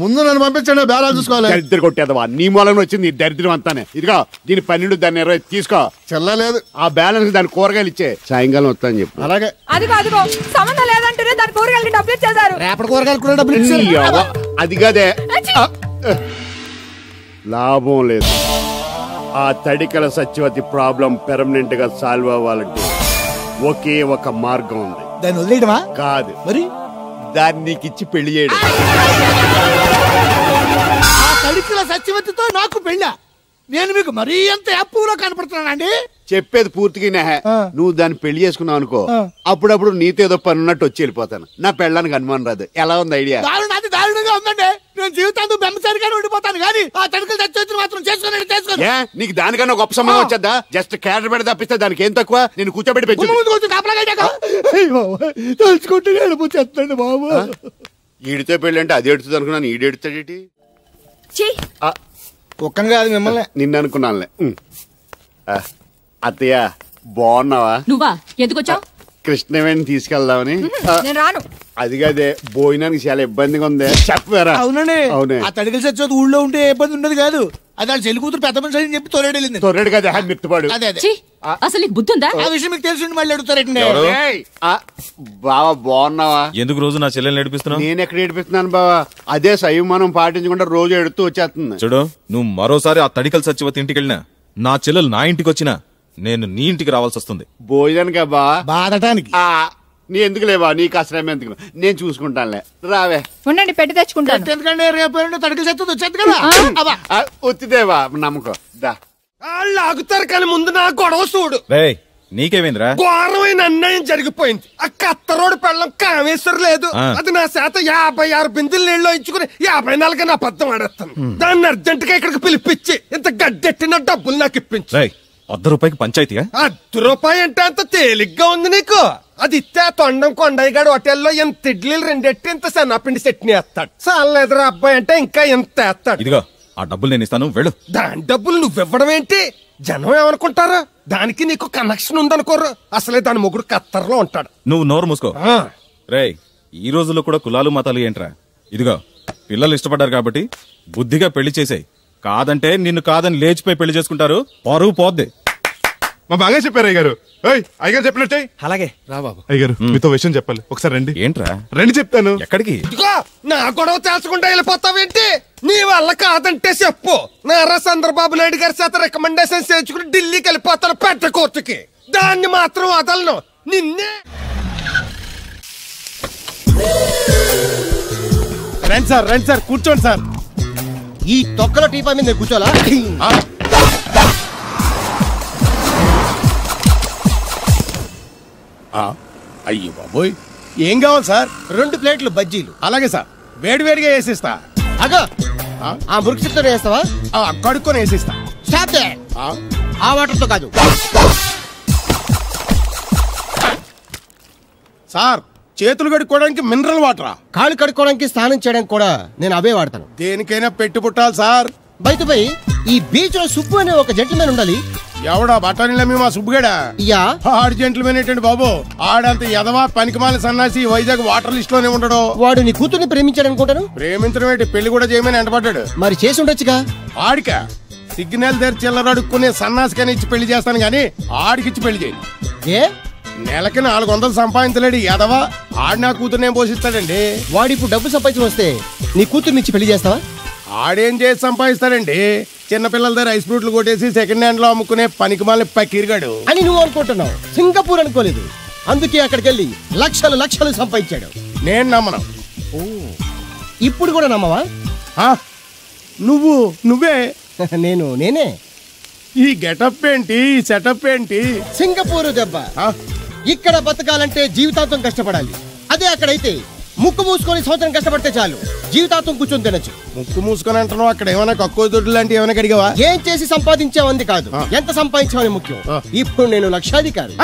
ముందు నన్ను పంపించండి, బేరాలు చూసుకోవాలి. దరిద్ర కొట్టేదవా, నీ మూలంగా వచ్చింది ఈ దరిద్రం అంతానే. ఇదిగో దీని 12, దాన్ని 20 తీసుకో. చెల్లలేదు. ఆ బ్యాలెన్స్ దాని కూరగాయలు ఇచ్చే, సాయంకాలం వస్తాను చెప్పు. అలాగే. అదిగో అదిగో, సంబంధం లేదంటూనే దాని కూరగాయలకి డబ్బులు ఇచ్చేసారు. రేపటి కూరగాయలు కూడా డబ్బులు ఇచ్చారు. అది కదే, లాభం లేదు. ఆ తడికల సత్యవతి ప్రాబ్లం పెర్మనెంట్ గా సాల్వ్ అవ్వాలంటే ఒకే ఒక మార్గం ఉంది. దాన్ని వదిలేయడమా? కాదు, మరి దాన్ని నీకు ఇచ్చి పెళ్లి చేయడం. ఆ తడికల సత్యవతితో నాకు పెళ్ళా? నేను మీకు మరీ ఎంత యాప్లో కనపడుతున్నానండి? చెప్పేది పూర్తిగా నువ్వు దాన్ని పెళ్లి చేసుకున్నావు అనుకో, అప్పుడప్పుడు నీతో ఏదో పని ఉన్నట్టు వచ్చి వెళ్ళిపోతాను. నా పెళ్ళానికి అనుమానం రాదు. ఎలా ఉంది ఐడియా? అది దారుణంగా ఉందండి. నేను జీవితాంతం బెమ్మసారిగానే ఉండిపోతాను, కానీ ఆ తడికల సత్యవతిని మాత్రం చేసుకోండి. నీకు దానికన్నా గొప్ప సంబంధం వచ్చేద్దా? జస్ట్ క్యారెట్ పెడితే తప్పిస్తే దానికి ఏం తక్కువ? నేను కూర్చోబెట్టి పెంచు. తలుచుకుంటే వెళ్ళిపోతాడు బాబు. ఈడితో పెళ్ళి అంటే అది ఎడుతుంది అనుకున్నాను, ఈడు ఎడుతాడేటి? ఒక్కని కాదు మిమ్మల్ని, నిన్ను అనుకున్నానులే. అత్తయ్య బాగున్నావా? నువ్వా? ఎందుకు వచ్చావు? కృష్ణవేణి తీసుకెళ్దామని. నేను రాను. అది కాదే, భోజనానికి చాలా ఇబ్బందిగా ఉంది. చెప్పారా? అవునండి. అవునే. ఆ తడికల సత్యవతి ఊళ్ళో ఉంటే ఇబ్బంది ఉండదు కాదు. అది వాళ్ళ చెల్లి కూతురు పెద్ద మనిషి అని చెప్పి తొర్రెడు తొర్రెడు కదా, మిత్తుపాడు. అసలు నీకు బుద్ధి ఉందా? ఆ విషయం మీకు తెలిసి మళ్ళీ అడుగుతారండి. బావా బాగున్నావా? ఎందుకు రోజు నా చెల్లెల్ని ఏడిపిస్తున్నావు? నేను ఎక్కడ ఏడిపిస్తున్నాను బావా? అదే సంయమనం పాటించకుండా రోజు ఎడుతూ వచ్చేస్తుంది. చూడు, నువ్వు మరోసారి ఆ తడికల సత్యవతి ఇంటికి వెళ్ళినా, నా చెల్లెలు నా ఇంటికి వచ్చినా, నేను నీ ఇంటికి రావాల్సి వస్తుంది. భోజనానికి బా, బాధటానికి. నీ ఎందుకు లేవా? నీకు అసలు ఎందుకు, నేను చూసుకుంటానులే. రావే, ఉండండి, పెట్టి తెచ్చుకుంటాను. ఎందుకంటే రేపు తడికల సత్యవతి వచ్చేది కదా. వచ్చిదేవా నమ్మకం. దా, వాళ్ళు ఆగుతారు కానీ ముందు నా గొడవ చూడు. నీకేమైందిరా? ఘోరమైన అన్యాయం జరిగిపోయింది. ఆ కత్తరోడు పెళ్ళం కామేశ్వర లేదు. అది నా శాత 56 బిందులు నీళ్ళు ఇచ్చుకుని 54 నా అబద్ధం ఆడేస్తాను. దాన్ని అర్జెంట్ గా ఇక్కడికి పిలిపించి ఇంత గడ్డెట్టిన డబ్బులు నాకు ఇప్పించు. ₹100 పంచాయతీగా? ₹1 అంటే అంత తేలిగ్గా ఉంది నీకు? అది ఇస్తే తొండం కొండయ్యగాడు హోటల్లో ఎంత ఇడ్లీలు 2 ఎట్టి ఇంత సన్నపిండి చట్నీ వేస్తాడు. చాలేదురా అబ్బాయి అంటే ఇంకా ఎంత వేస్తాడు. ఇదిగో ఆ డబ్బులు నేను ఇస్తాను, వెళ్ళు. దాని డబ్బులు నువ్వివ్వడం ఏంటి? జనం ఏమనుకుంటారు? దానికి నీకు కనెక్షన్ ఉందనుకోరు. అసలే దాని మొగుడు కత్తర్లో ఉంటాడు. నువ్వు నోరు మూసుకో. రేయ్, ఈ రోజుల్లో కూడా కులాలు మతాలు ఏంట్రా? ఇదిగో, పిల్లలు ఇష్టపడ్డారు కాబట్టి బుద్ధిగా పెళ్లి చేసేయ్. కాదంటే నిన్ను కాదని లేచిపోయి పెళ్లి చేసుకుంటారు, పరువు పోద్ది. మా బాగా చెప్పారు అయ్యగారు. అయ్యగారు చెప్పినట్టే. అలాగే రా బాబు. అయ్యగారు, మీతో విషయం చెప్పాలి, ఒకసారి రండి. ఏంట్రా? రండి చెప్తాను. ఎక్కడికి? నా గొడవ తెలుసుకుంటా వెళ్ళిపోతావేంటి? నీ వల్ల కాదంటే చెప్పు. నారా చంద్రబాబు నాయుడు గారి చేత రికమెండేషన్ చేయించుకుని ఢిల్లీకి వెళ్ళిపోతాను పెద్ద కోర్టుకి. దాన్ని మాత్రం వదలను. నిన్నే. రండి సార్ కూర్చోండి సార్. ఈ తొక్కల టీపా మీద కూర్చోలా? అయ్యో బాబోయ్, ఏం కావాలి సార్? 2 ప్లేట్లు బజ్జీలు. అలాగే సార్, వేడివేడిగా వేసిస్తా. అగో, ఆ మురికి చిత్తం వేస్తావా? కడుక్కొని వేసిస్తా. ఆ వాటర్తో కాదు. సార్ చేతులు కడుక్కోవడానికి మినరల్ వాటరా? కాళ్ళు కడుక్కోవడానికి స్నానం చేయడానికి కూడా నేను అవే వాడతాను. దేనికైనా పెట్టి పుట్టాలి సార్. బయటపై ఈ బీచ్ లో సుబ్బు అనే ఒక జెంటిల్మెన్ ఉండాలి. ఎవడా బఠానీలమ్మి మా సుబ్బుగడా? యా. ఆడు జెంటిల్మెన్ ఏంటండి బాబు? ఆడంత ఎదవా పనికిమాల సన్నాసి వైజాగ్ వాటర్ లిస్ట్ లోనే ఉండడు. వాడు నీ కూతుర్ని ప్రేమించాడు అనుకుంటాను. ప్రేమించడం ఏంటి, పెళ్లి కూడా చేయమని ఎంటపడ్డాడు. మరి చేసి ఉండొచ్చుగా. ఆడిక సిగ్నల్ దగ్గర చిల్లర అడుక్కునే సన్నాసికని ఇచ్చి పెళ్లి చేస్తాను గానీ ఆడికిచ్చి పెళ్లి చేయి. ఏ నెలకి 400 సంపాదించలేడు ఎదవా. ఆడి నా కూతురు నేను పోషిస్తాడండి. వాడు ఇప్పుడు డబ్బు సంపాదించి వస్తే నీ కూతుర్ని ఇచ్చి పెళ్లి చేస్తావా? ఆడేం చేసి సంపాదిస్తాడండి? చిన్నపిల్లల దగ్గర ఐస్ ఫ్రూట్లు కొట్టేసి సెకండ్ హ్యాండ్ లో అమ్ముకునే పనికిమాలని పకీర్గాడు అని నువ్వు అనుకుంటున్నావు. సింగపూర్ అనుకోలేదు. అందుకే అక్కడికి వెళ్ళి లక్షలు లక్షలు సంపాదించాడు. నేను నమ్మను. ఇప్పుడు కూడా నమ్మవా? నువ్వే నేనే. ఈ గెటప్ ఏంటి, ఈ సెటప్ ఏంటి? సింగపూర్ దెబ్బ. ఇక్కడ బతకాలంటే జీవితాంతం కష్టపడాలి. అదే అక్కడైతే ముక్కు మూసుకొని సంవత్సరం కష్టపడితే చాలు, జీవితాంతం కూర్చొని తినచ్చు. ముక్కు మూసుకొని అంటున్నావు, అక్కడ ఏమైనా కక్కువ దొడ్డు లాంటి ఏమైనా కడిగావా? ఏం చేసి సంపాదించావంది కాదు, ఎంత సంపాదించావని ముఖ్యం. ఇప్పుడు నేను లక్షాధికారి.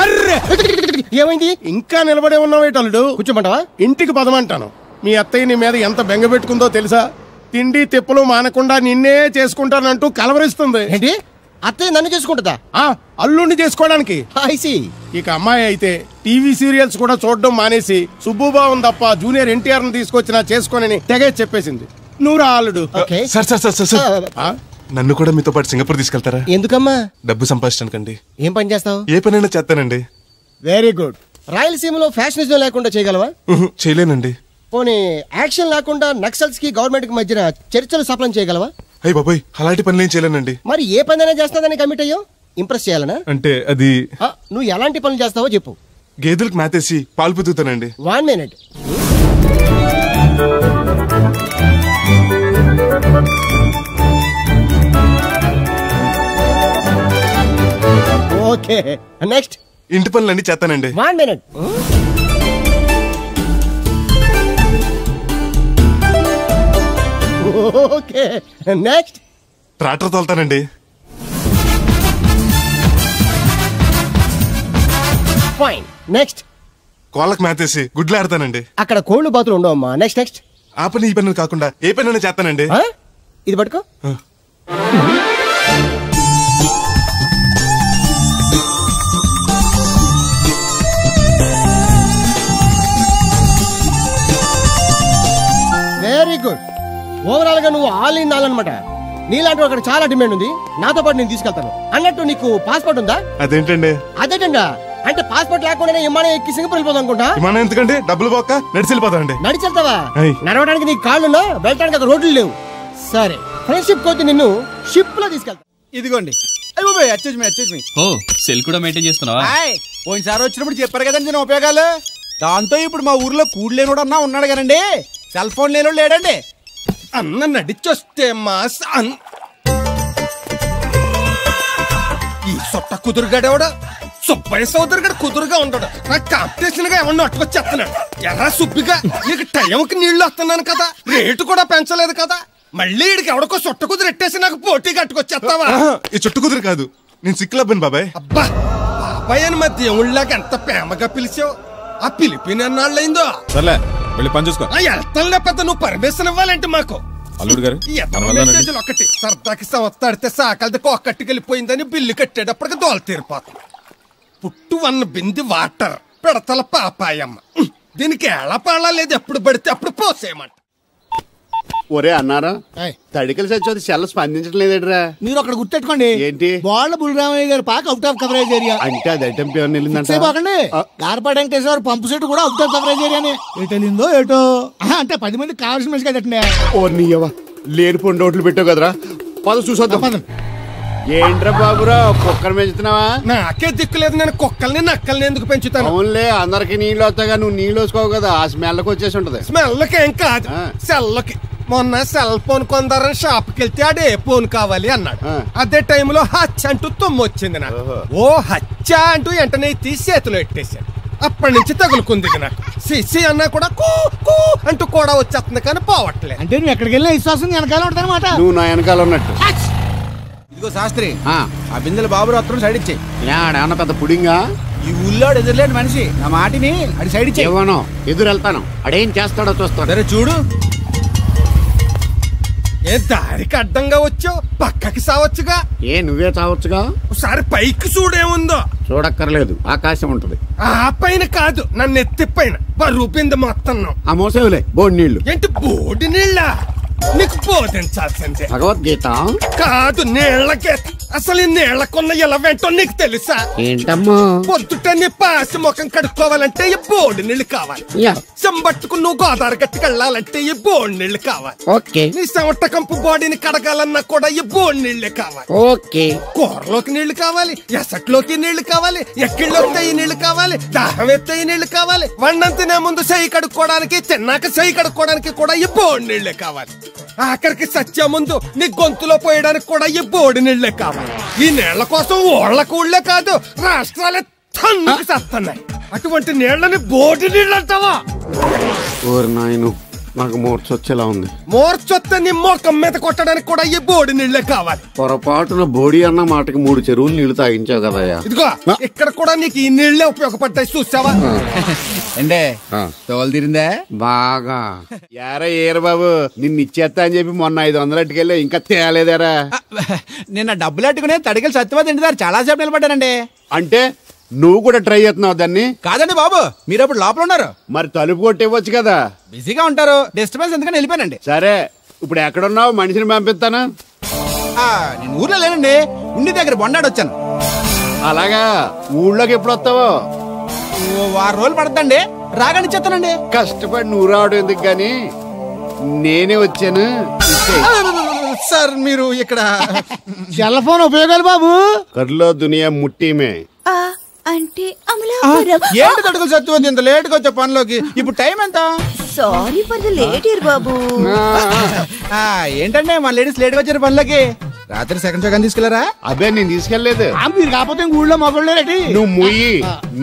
ఏమైంది? ఇంకా నిలబడే ఉన్నావు అల్లుడు? కూర్చోమంటావా? ఇంటికి పదమంటాను. మీ అత్తయ్య నీ మీద ఎంత బెంగ పెట్టుకుందో తెలుసా? తిండి తిప్పలు మానకుండా నిన్నే చేసుకుంటానంటూ కలవరిస్తుంది. ఏంటి? అత్తయ్య నన్ను చేసుకుంటుందా? అల్లుడిని చేసుకోవడానికి. ఇక అమ్మాయి అయితే టీవీ సీరియల్స్ కూడా చూడడం మానేసి సుబ్బుబాబు తప్ప జూనియర్ ఎన్టీఆర్ ని తీసుకొచ్చినా చేసుకోనని తెగే చెప్పేసింది. నువ్వు రా అల్లుడు. సార్ నన్ను కూడా మీతో పాటు సింగపూర్ తీసుకెళ్తారా? ఎందుకమ్మా? డబ్బు సంపాదించడానికండి. ఏం పని చేస్తావు? ఏ పనైనా చేస్తానండి. Very good. రాయలసీమలో ఫ్యాషనిజం లేకుండా చేయగలవా? చేయలేనండి. పోనీ యాక్షన్ లేకుండా నక్సల్స్ కి గవర్నమెంట్ కి మధ్యన చర్చలు సఫలం చేయగలవా? అయ్యి బాబాయ్, అలాంటి పనులు ఏం చేయలేనండి. మరి ఏ పనైనా చేస్తాదని కమిట్ అయ్యో? ఇంప్రెస్ చేయాలనా? అంటే అది నువ్వు ఎలాంటి పనులు చేస్తావో చెప్పు. గేదెలకు మేతేసి పాలు పుతుతానండి. 1 minute. Okay, next. ఇంటి పనులన్నీ చేస్తానండి. 1 minute. Okay, next. ట్రాక్టర్ తోలుతానండి. Fine, next. కోళ్ళకు మేతేసి గుడ్లు ఆడతానండి. అక్కడ కోళ్ళు బాతులు ఉండవమ్మా. Next next. ఆ పని ఈ పని కాకుండా ఏ పని చేస్తానండి. ఇది పట్టుకో. Very good. ఓవరాల్ గా నువ్వు ఆల్ ఇన్ ఆల్ అనమాట. నీలాంటి అక్కడ చాలా డిమాండ్ ఉంది. నాతో పాటు నేను తీసుకెళ్తాను. అన్నట్టు నీకు పాస్పోర్ట్ ఉందా? అదేంటండి? అదేటండా అంటే పాస్పోర్ట్ లేకుండానే విమానం ఎక్కి సింగపూర్ వెళ్ళిపోదాం అనుకుంటా. విమానం ఎందుకండి? డబ్బులు పోక నడిచి వెళ్ళిపోతానండి. నడిచి వెళ్తావా? నడవడానికి నీకు కాళ్ళున్నా, వెళ్ళడానికి అక్కడ రోడ్లు లేవు. సరే, ఫ్రెండ్షిప్ కోతి నిన్ను షిప్ లో తీసుకెళ్తా. ఇదిగోండి. సెల్ కూడా మెయింటైన్ చేస్తున్నావా? పోయినసారి వచ్చినప్పుడు చెప్పారు కదండి నేను ఉపయోగాలు. దాంతో ఇప్పుడు మా ఊర్లో కూడు లేనోడు అన్నా ఉన్నాడు కదండి, సెల్ ఫోన్ లేనోడు లేడండి. అన్న నడిచొస్తే మాస్ ఈ సొట్ట కుదురుగాడేవాడు సుబ్బయ్య సోదరు గడు కుదురుగా ఉంటాడు. నాకు కాంపిటీషన్ గా ఎవరిని అట్టుకొచ్చేస్తున్నాడు. ఎర్రా సుబ్బిగా, నీకు టైంకి నీళ్లు వస్తున్నాను కదా, రేటు కూడా పెంచలేదు కదా, మళ్ళీ ఇడికి ఎవడికో చుట్ట కుదురు ఎట్టేసి నాకు పోటీ కట్టుకొచ్చేస్తావా? ఈ చుట్టు కుదురు కాదు, నేను సిక్కులబ్బాను బాబాయ్. అబ్బా, బాబాయ్ అని మా దేవుళ్ళకి ఎంత ప్రేమగా పిలిచావు. ఆ పిలిపిన ఎన్నాళ్ళైందో. సర్లే, వెళ్ళి పని చూసుకో. వెళ్తానులే పెద్ద, నువ్వు పర్మిషన్ ఇవ్వాలంటే మాకు. అల్లుడు గారు ఒకటి సరదాకి సంవత్సరాడితే సాకలది కొక్కట్టుకెళ్ళిపోయిందని బిల్లు కట్టేటప్పటికి దోల తీరిపోతుంది. పుట్టు 1 బింది వాటర్ పెడతల పాపాయమ్మ. దీనికి ఎలా పాడాలేదు, ఎప్పుడు పడితే అప్పుడు పోసేయమంట. ఒరే అన్నారా, తడికలు చచ్చి సెల్ల స్పందించడం లేదట్రా. మీరు అక్కడ గుర్తెట్టుకోండి, ఏంటి బాళ్ళ బుల్రామయ్య గారి పాక అవుట్ ఆఫ్ కవరేజ్ ఏరియా అంటే అది ఐటమ్ పేరు వెళ్ళిందంటే గార్పాడు వెంకటేశ్వర పంపు సెట్ కూడా అవుట్ ఆఫ్ కవరేజ్ ఏరియానే. ఎటు వెళ్ళిందో ఏటో, అంటే 10 మంది కావాల్సిన మనిషి కదటనే. ఓ నీయవా, లేని పొండి ఓట్లు పెట్టావు కదరా. పద చూసొద్దాం. ఏంట్రా బాబురా, కుక్కర్ పెంచుతున్నావా? నాకే దిక్కులేదు, నేను కుక్కల్ని నక్కల్ని ఎందుకు పెంచుతాను? అవునులే, అందరికి నీళ్ళు వస్తాగా, నువ్వు నీళ్ళు వేసుకోవు కదా, ఆ స్మెల్కి వచ్చేసి ఉంటది. స్మెల్కి ఏం కాదు, సెల్లకి. మొన్న సెల్ ఫోన్ కొందరని షాప్కి వెళ్తే ఆడే ఫోన్ కావాలి అన్నాడు. అదే టైంలో హచ్చ అంటూ తుమ్ము వచ్చింది నాకు. ఓ హచ్చ అంటూ వెంటనే తీసి చేతిలో ఎట్టేశాడు. అప్పటి నుంచి తగులుకుంది నాకు. సిసి అన్నా కూడా కూ కూ అంటూ కూడా వచ్చేస్తుంది కానీ పోవట్లేదు. అంటే నువ్వు ఎక్కడికి వెళ్ళినా విశ్వాసం వెనకాల ఉంటానమాట. నువ్వు నా వెనకాల ఉన్నట్టు. ఇదిగో శాస్త్రి ఆ బిందెల బాబు అత్తరం సైడ్ ఇచ్చేయి. ఏమన్నా పెద్ద పుడింగా? ఈ ఊళ్ళో ఎదురులేని మనిషి నా మాటిని అది సైడ్ ఇచ్చేయి. ఇవ్వను, ఎదురు వెళ్తాను. అడేం చేస్తాడో చూస్తాను. సరే చూడు. ఏ దారికి అడ్డంగా వచ్చావు, పక్కకి సావచ్చుగా. ఏ నువ్వే చావచ్చుగా. ఒకసారి పైకి చూడేముందో. చూడక్కర్లేదు, ఆకాశం ఉంటది. ఆ పైన కాదు, నన్ను ఎత్తి పైన రూపింది మొత్తం. ఆ మోసేవులే బోడి నీళ్లు. ఏంటి బోడి నీళ్ళ? నీకు బోధించాల్సిందే. భగవద్గీత కాదు, నీళ్ళకే. అసలు ఈ నీళ్లకున్న ఎలా వెంటో నీకు తెలుసా? ఏంటమ్మా? పొద్దుట నీ పాసి ముఖం కడుక్కోవాలంటే ఈ బోడి నీళ్లు కావాలి. చెంబట్టుకు నువ్వు గోదావరి గట్టుకు వెళ్ళాలంటే ఈ బోడి నీళ్లు కావాలి. ఓకే. నీ చెమట కంపు బాడీని కడగాలన్నా కూడా ఈ బోడి నీళ్లే కావాలి. ఓకే. కూరలోకి నీళ్లు కావాలి, ఎసట్లోకి నీళ్లు కావాలి, ఎక్కిళ్ళొస్తే ఈ నీళ్లు కావాలి, దాహం ఎత్తే ఈ నీళ్లు కావాలి. వండం తినే ముందు చెయ్యి కడుక్కోవడానికి, తిన్నాక చెయ్యి కడుక్కోవడానికి కూడా ఈ బోడి నీళ్లే కావాలి. ఆఖరికి సత్య ముందు నీ గొంతులో పోయడానికి కూడా ఈ బోడి నీళ్లే కావాలి. ఈ నీళ్ల కోసం ఓళ్లకు ఊళ్ళే కాదు, రాష్ట్రాలే తన్నుకు చేస్తున్నాయి. అటువంటి నీళ్లని బోడి నీళ్ళు అంటావా? ఓరి నాయను, నాకు మూర్చొచ్చేలా ఉంది. మూర్చొస్తే నీ మొఖం మీద కొట్టడానికి కూడా ఈ బోడి నీళ్లే కావాలి. పొరపాటున బోడి అన్న మాటకి 3 చెరువులు నీళ్లు తాగించావు కదయ్యా. ఇదిగో ఇక్కడ కూడా నీకు ఈ నీళ్లే ఉపయోగపడ్డాయి, చూసావా? అంటే తోలు తీరిందా బాగా? యారా ఏరు బాబు, నిన్ను ఇచ్చేస్తా అని చెప్పి మొన్న 500 అట్టుకెళ్ళి ఇంకా తేలేదారా? నిన్న డబ్బులు అట్టుకునే తడికలు సత్యవతి ఇంటి చాలా సేపు నిలబడ్డానండి. అంటే నువ్వు కూడా ట్రై చేస్తున్నావు దాన్ని? కాదండి బాబు, మీరు అప్పుడు లోపల ఉన్నారు. మరి తలుపు కొట్టివ్వచ్చు కదా. బిజీగా ఉంటారు, డిస్టర్బెన్స్ ఎందుకని వెళ్ళిపోయానండి. సరే, ఇప్పుడు ఎక్కడున్నావు? మనిషిని పంపిస్తాను. నేను ఊర్లో లేనండి, ఉండి దగ్గర బొండాడు వచ్చాను. అలాగా? ఊళ్ళోకి ఎప్పుడు వస్తావో? 6 రోజులు పడతాండి, రాగానే చెప్తానండి. కష్టపడి నువ్వు రావడం ఎందుకు గాని నేనే వచ్చాను. సార్ మీరు ఇక్కడ సెల్ ఫోన్ ఉపయోగాలు బాబు? కర్లో దునియా ముట్టిమే. అంటే ఏంటి తడుకులు సత్యవతి ఇంత లేట్ గా వచ్చే పనిలోకి? ఇప్పుడు టైం ఎంత? Sorry for the late year బాబు. ఏంటంటే మన లేడీస్ లేట్ గా వచ్చారు పనిలోకి. రాత్రి సెకండ్ షో తీసుకెళ్లారా? అబ్బే నేను తీసుకెళ్లేదు. మీరు కాకపోతే ఊళ్ళో మగోళ్ళేటి. నువ్వు ముయ్యి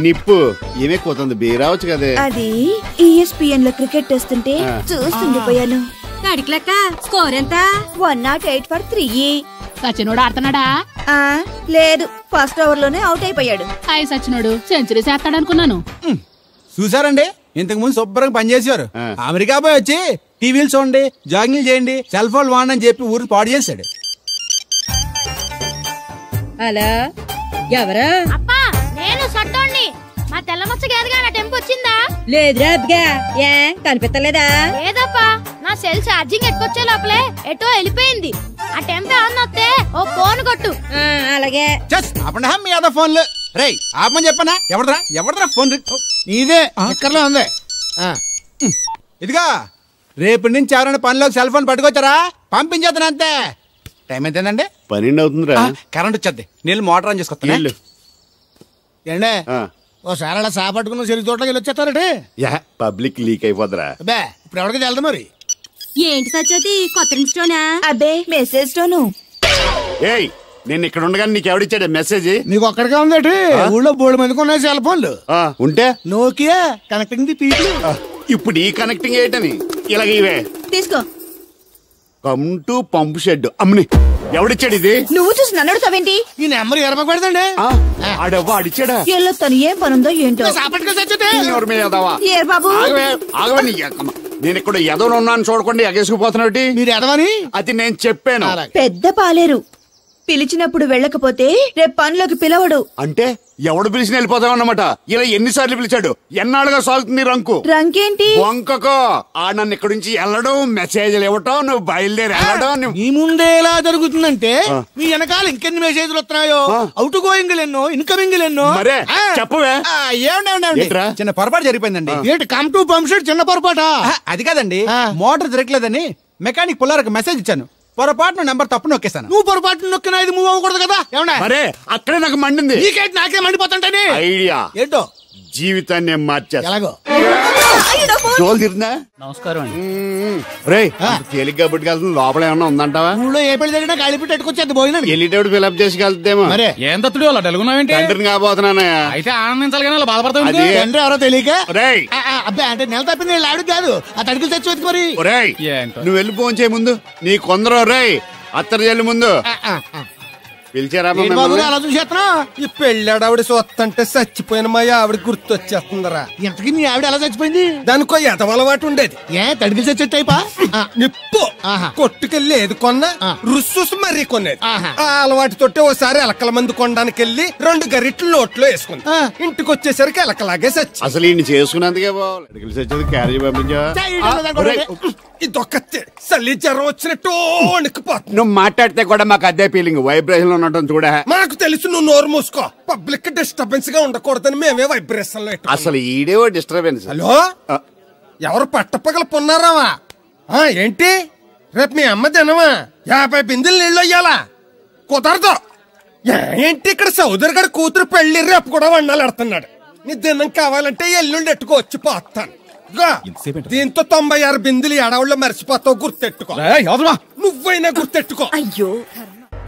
నిప్పు ఏమే కోతుంది బీరావచ్చు కదే. అది ESPN లో క్రికెట్ టెస్తుంటే చూస్తుండిపోయాను. అడిక్లక్క స్కోర్ ఎంత? 108 for 3. సచినోడు ఆడుతున్నాడా? లేదు, ఫస్ట్ ఓవర్ లోనే అవుట్ అయిపోయాడు. హాయ్ సచినోడు సెంచరీ చేస్తాడు అనుకున్నాను. చూసారండి, ఇంతకు ముందు శుభ్రంగా పనిచేసేవారు. అమెరికా పోయి వచ్చి టీవీలు చూడండి, జాగింగ్లు చేయండి, సెల్ ఫోన్ వాడని చెప్పి ఊరు పాడు చేశాడు. అలా ఎవరా? అప్పా నేను సట్టోణ్ణి. మా తెల్లమచ్చ గేదగా నా టెంపు వచ్చిందా? లేదురా అబ్బగా. ఏ కనిపెట్టలేదా? లేదప్పా, నా సెల్ ఛార్జింగ్ ఎక్కొచ్చే లోపలే ఎటో వెళ్ళిపోయింది. ఆ టెంపు అన్నొస్తే ఓ ఫోన్ కొట్టు. అలాగే. మీ అదా ఫోన్లు రే ఆపమని చెప్పనా? ఎవడరా ఫోన్? ఇదే ఎక్కర్లో ఉంది. ఇదిగా రేపటి నుంచి ఎవరైనా పనిలోకి సెల్ ఫోన్ పట్టుకొచ్చారా పంపించేస్తాను అంతే. టైం ఎంతేనండి? 12 అవుతుందిరా. కరెంట్ వచ్చేది, నీళ్ళు మోటార్ ఆన్ చేసుకొస్తాను. ఏండే ఓసారి అలా సాపట్టుకున్న చెరుకు తోటలోకి వెళ్ళి వచ్చేస్తారటే. Public leak అయిపోద్రా. అబ్బే ఇప్పుడు ఎవరికి వెళ్దా మరి? ఏంటి సత్యవతి కొత్త రింగ్ స్టోనా? అబ్బే మెసేజ్ స్టోను. ఏయ్ నేను ఇక్కడ ఉండగానే నీకు ఎవడిచ్చాడు మెసేజ్? నీకు ఒక్కడికే ఉందేటి? ఊళ్ళో 3 మందికి ఉన్నాయి సెల్ ఫోన్లు. ఉంటే నోకియా కనెక్టింగ్ ది పీపుల్. ఇప్పుడు ఈ కనెక్టింగ్ ఏంటని ఇలాగ ఇవే తీసుకో. Come to pump shed. అమ్మని ఎవడిచ్చాడు ఇది? నువ్వు చూసి నన్ను అడుగుతావేంటి? ఈ నెంబర్ ఎరపక పెడతాండి. ఆడవ్వ అడిచాడా? ఎల్లో తను ఏం పనుందో ఏంటో. బాబు నేను ఇక్కడ ఎదవను ఉన్నాను చూడకుండా ఎగేసుకుపోతున్నాడు. మీరు ఎదవని అది నేను చెప్పాను. పెద్ద పాలేరు పిలిచినప్పుడు వెళ్ళకపోతే రేపు పనిలోకి పిలవడు. అంటే ఎవడు పిలిచిన వెళ్ళిపోతామన్నమాట. ఇలా ఎన్నిసార్లు పిలిచాడు? ఎన్నాళ్ళుగా సాగుతుంది రంకు. రంకేంటి? వంకకో ఆ నన్ను ఇక్కడ నుంచి వెళ్ళడం, మెసేజ్లు ఇవ్వటం, నువ్వు బయలుదేరి వెళ్ళడం. నీ ముందే ఎలా జరుగుతుందంటే మీ వెనకాల ఇంకెన్ని మెసేజ్లు వస్తున్నాయో. అవుట్ గోయింగ్ ఎన్నో, ఇన్కమింగ్ ఎన్నో. మరే చెప్పవే. చిన్న పొరపాటు జరిగిపోయిందండి. ఏంటి కమ్ టు పంప్ షెడ్ చిన్న పొరపాట? అది కాదండి, మోటార్ తిరగలేదని మెకానిక్ పుల్లారకు మెసేజ్ ఇచ్చాను. పొరపాటున నెంబర్ తప్పు నొక్కేస్తాను. నువ్వు పొరపాటు నొక్కినా ఇది మూవ్ అవ్వకూడదు కదా. ఏమన్నా మరే అక్కడే నాకు మండింది. నీకేంటి నాకే మండిపోతుంటని ఐడియా ఏంటో జీవితాన్ని మార్చేస్తా. ఎలాగో జోలు తిరుందా? నమస్కారం అండి. రే తేలిగ్గా పుట్టుకెళ్తుంది. లోపల ఏమన్నా ఉందంటావా? ఊళ్ళో ఏ పెళ్లి జరిగినా కాలిపెట్టి ఎట్టుకొచ్చేది పోయినా వెళ్ళేటప్పుడు ఫిలప్ చేసి వెళ్తేమో. మరే ఏం తత్తుడు అలా తెలుగున్నావేంటి? తండ్రిని కాబోతున్నానా? అయితే ఆనందించాలి కానీ అలా బాధపడతావు. తండ్రి ఎవరో తెలియక. రేయ్ అబ్బాయి అంటే నెల తప్పింది ఆడు కాదు, ఆ తడికలు తెచ్చి వెతుకు మరి. రేయ్ నువ్వు వెళ్ళి ఫోన్ చేయ ముందు నీ కొందరు. రేయ్ అత్తరు చెల్లి ముందు పిలిచారా బాబు అలా చూసేస్తున్నా? ఈ పెళ్ళాడావిడ సొత్తంటే చచ్చిపోయిన మా ఆవిడ గుర్తొచ్చేస్తుందరా. ఇంతకీ మీ ఆవిడ ఎలా చచ్చిపోయింది? దానికో ఎదవలవాటు ఉండేది. తడికి చచ్చే టైపా? నిప్పు కొట్టుకెళ్ళి ఏది కొన్నా రుస్సుస్ మరీ కొనేది. ఆ అలవాటుతోటే ఓసారి ఎలకల మందు కొనడానికి వెళ్ళి 2 గరిట్లు నోట్లో వేసుకుంది. ఇంటికి వచ్చేసరికి ఎలకలాగే చచ్చి. అసలు ఈయన చేసుకున్నందుకే చచ్చేది క్యారేజ్ పంపించా. ఇదొక చలి జ్వరం వచ్చినట్టు వణికిపోతుంది. నువ్వు మాట్లాడితే కూడా మాకు అదే ఫీలింగ్, వైబ్రేషన్ లో ఉండటం చూడ. మాకు తెలుసు, నువ్వు నోరు మూసుకో. పబ్లిక్ డిస్టర్బెన్స్ గా ఉండకూడదని మేమే వైబ్రేషన్ లో. అసలు ఈడే డిస్టర్బెన్స్. హలో, ఎవరు పట్టపగల పొన్నారావా? ఏంటి రేపు మీ అమ్మ తినవా? 50 బిందెలు నీళ్ళు అయ్యాలా? కుదరదు. ఏంటి ఇక్కడ సౌదరి గారి కూతురు పెళ్లి రేపు కూడా వండాలి ఎడుతున్నాడు. నీ దినం కావాలంటే ఎల్లుండి ఎట్టుకోవచ్చు పోతాను. దీంతో 96 బిందులు ఎడవుల్లో మర్చిపోతావు, గుర్తెట్టుకో. నువ్వైనా గుర్తెట్టుకో. అయ్యో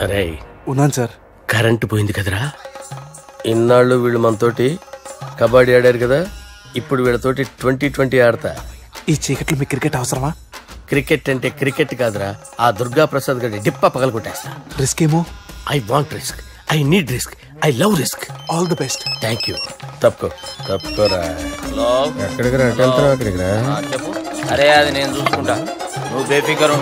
అరే ఉన్నాను సార్. కరెంటు పోయింది కదరా. ఇన్నాళ్ళు వీళ్ళు మనతోటి కబడ్డీ ఆడారు కదా, ఇప్పుడు వీళ్ళతోటి 2020 ఆడతా. ఈ చీకట్లో మీ క్రికెట్ అవసరమా? క్రికెట్ అంటే క్రికెట్ కాదురా, ఆ దుర్గా ప్రసాద్ గారి డిప్ప పగల కొట్టేస్తా. రిస్క్ ఏమో. I want risk, I need risk, I love risk. All the best. Thank you. తప్పుకోరా. ఎక్కడికి రా? అక్కడికి రా. చెప్పు. అరే అది నేను చూసుకుంటా, నువ్వు బేఫికర్.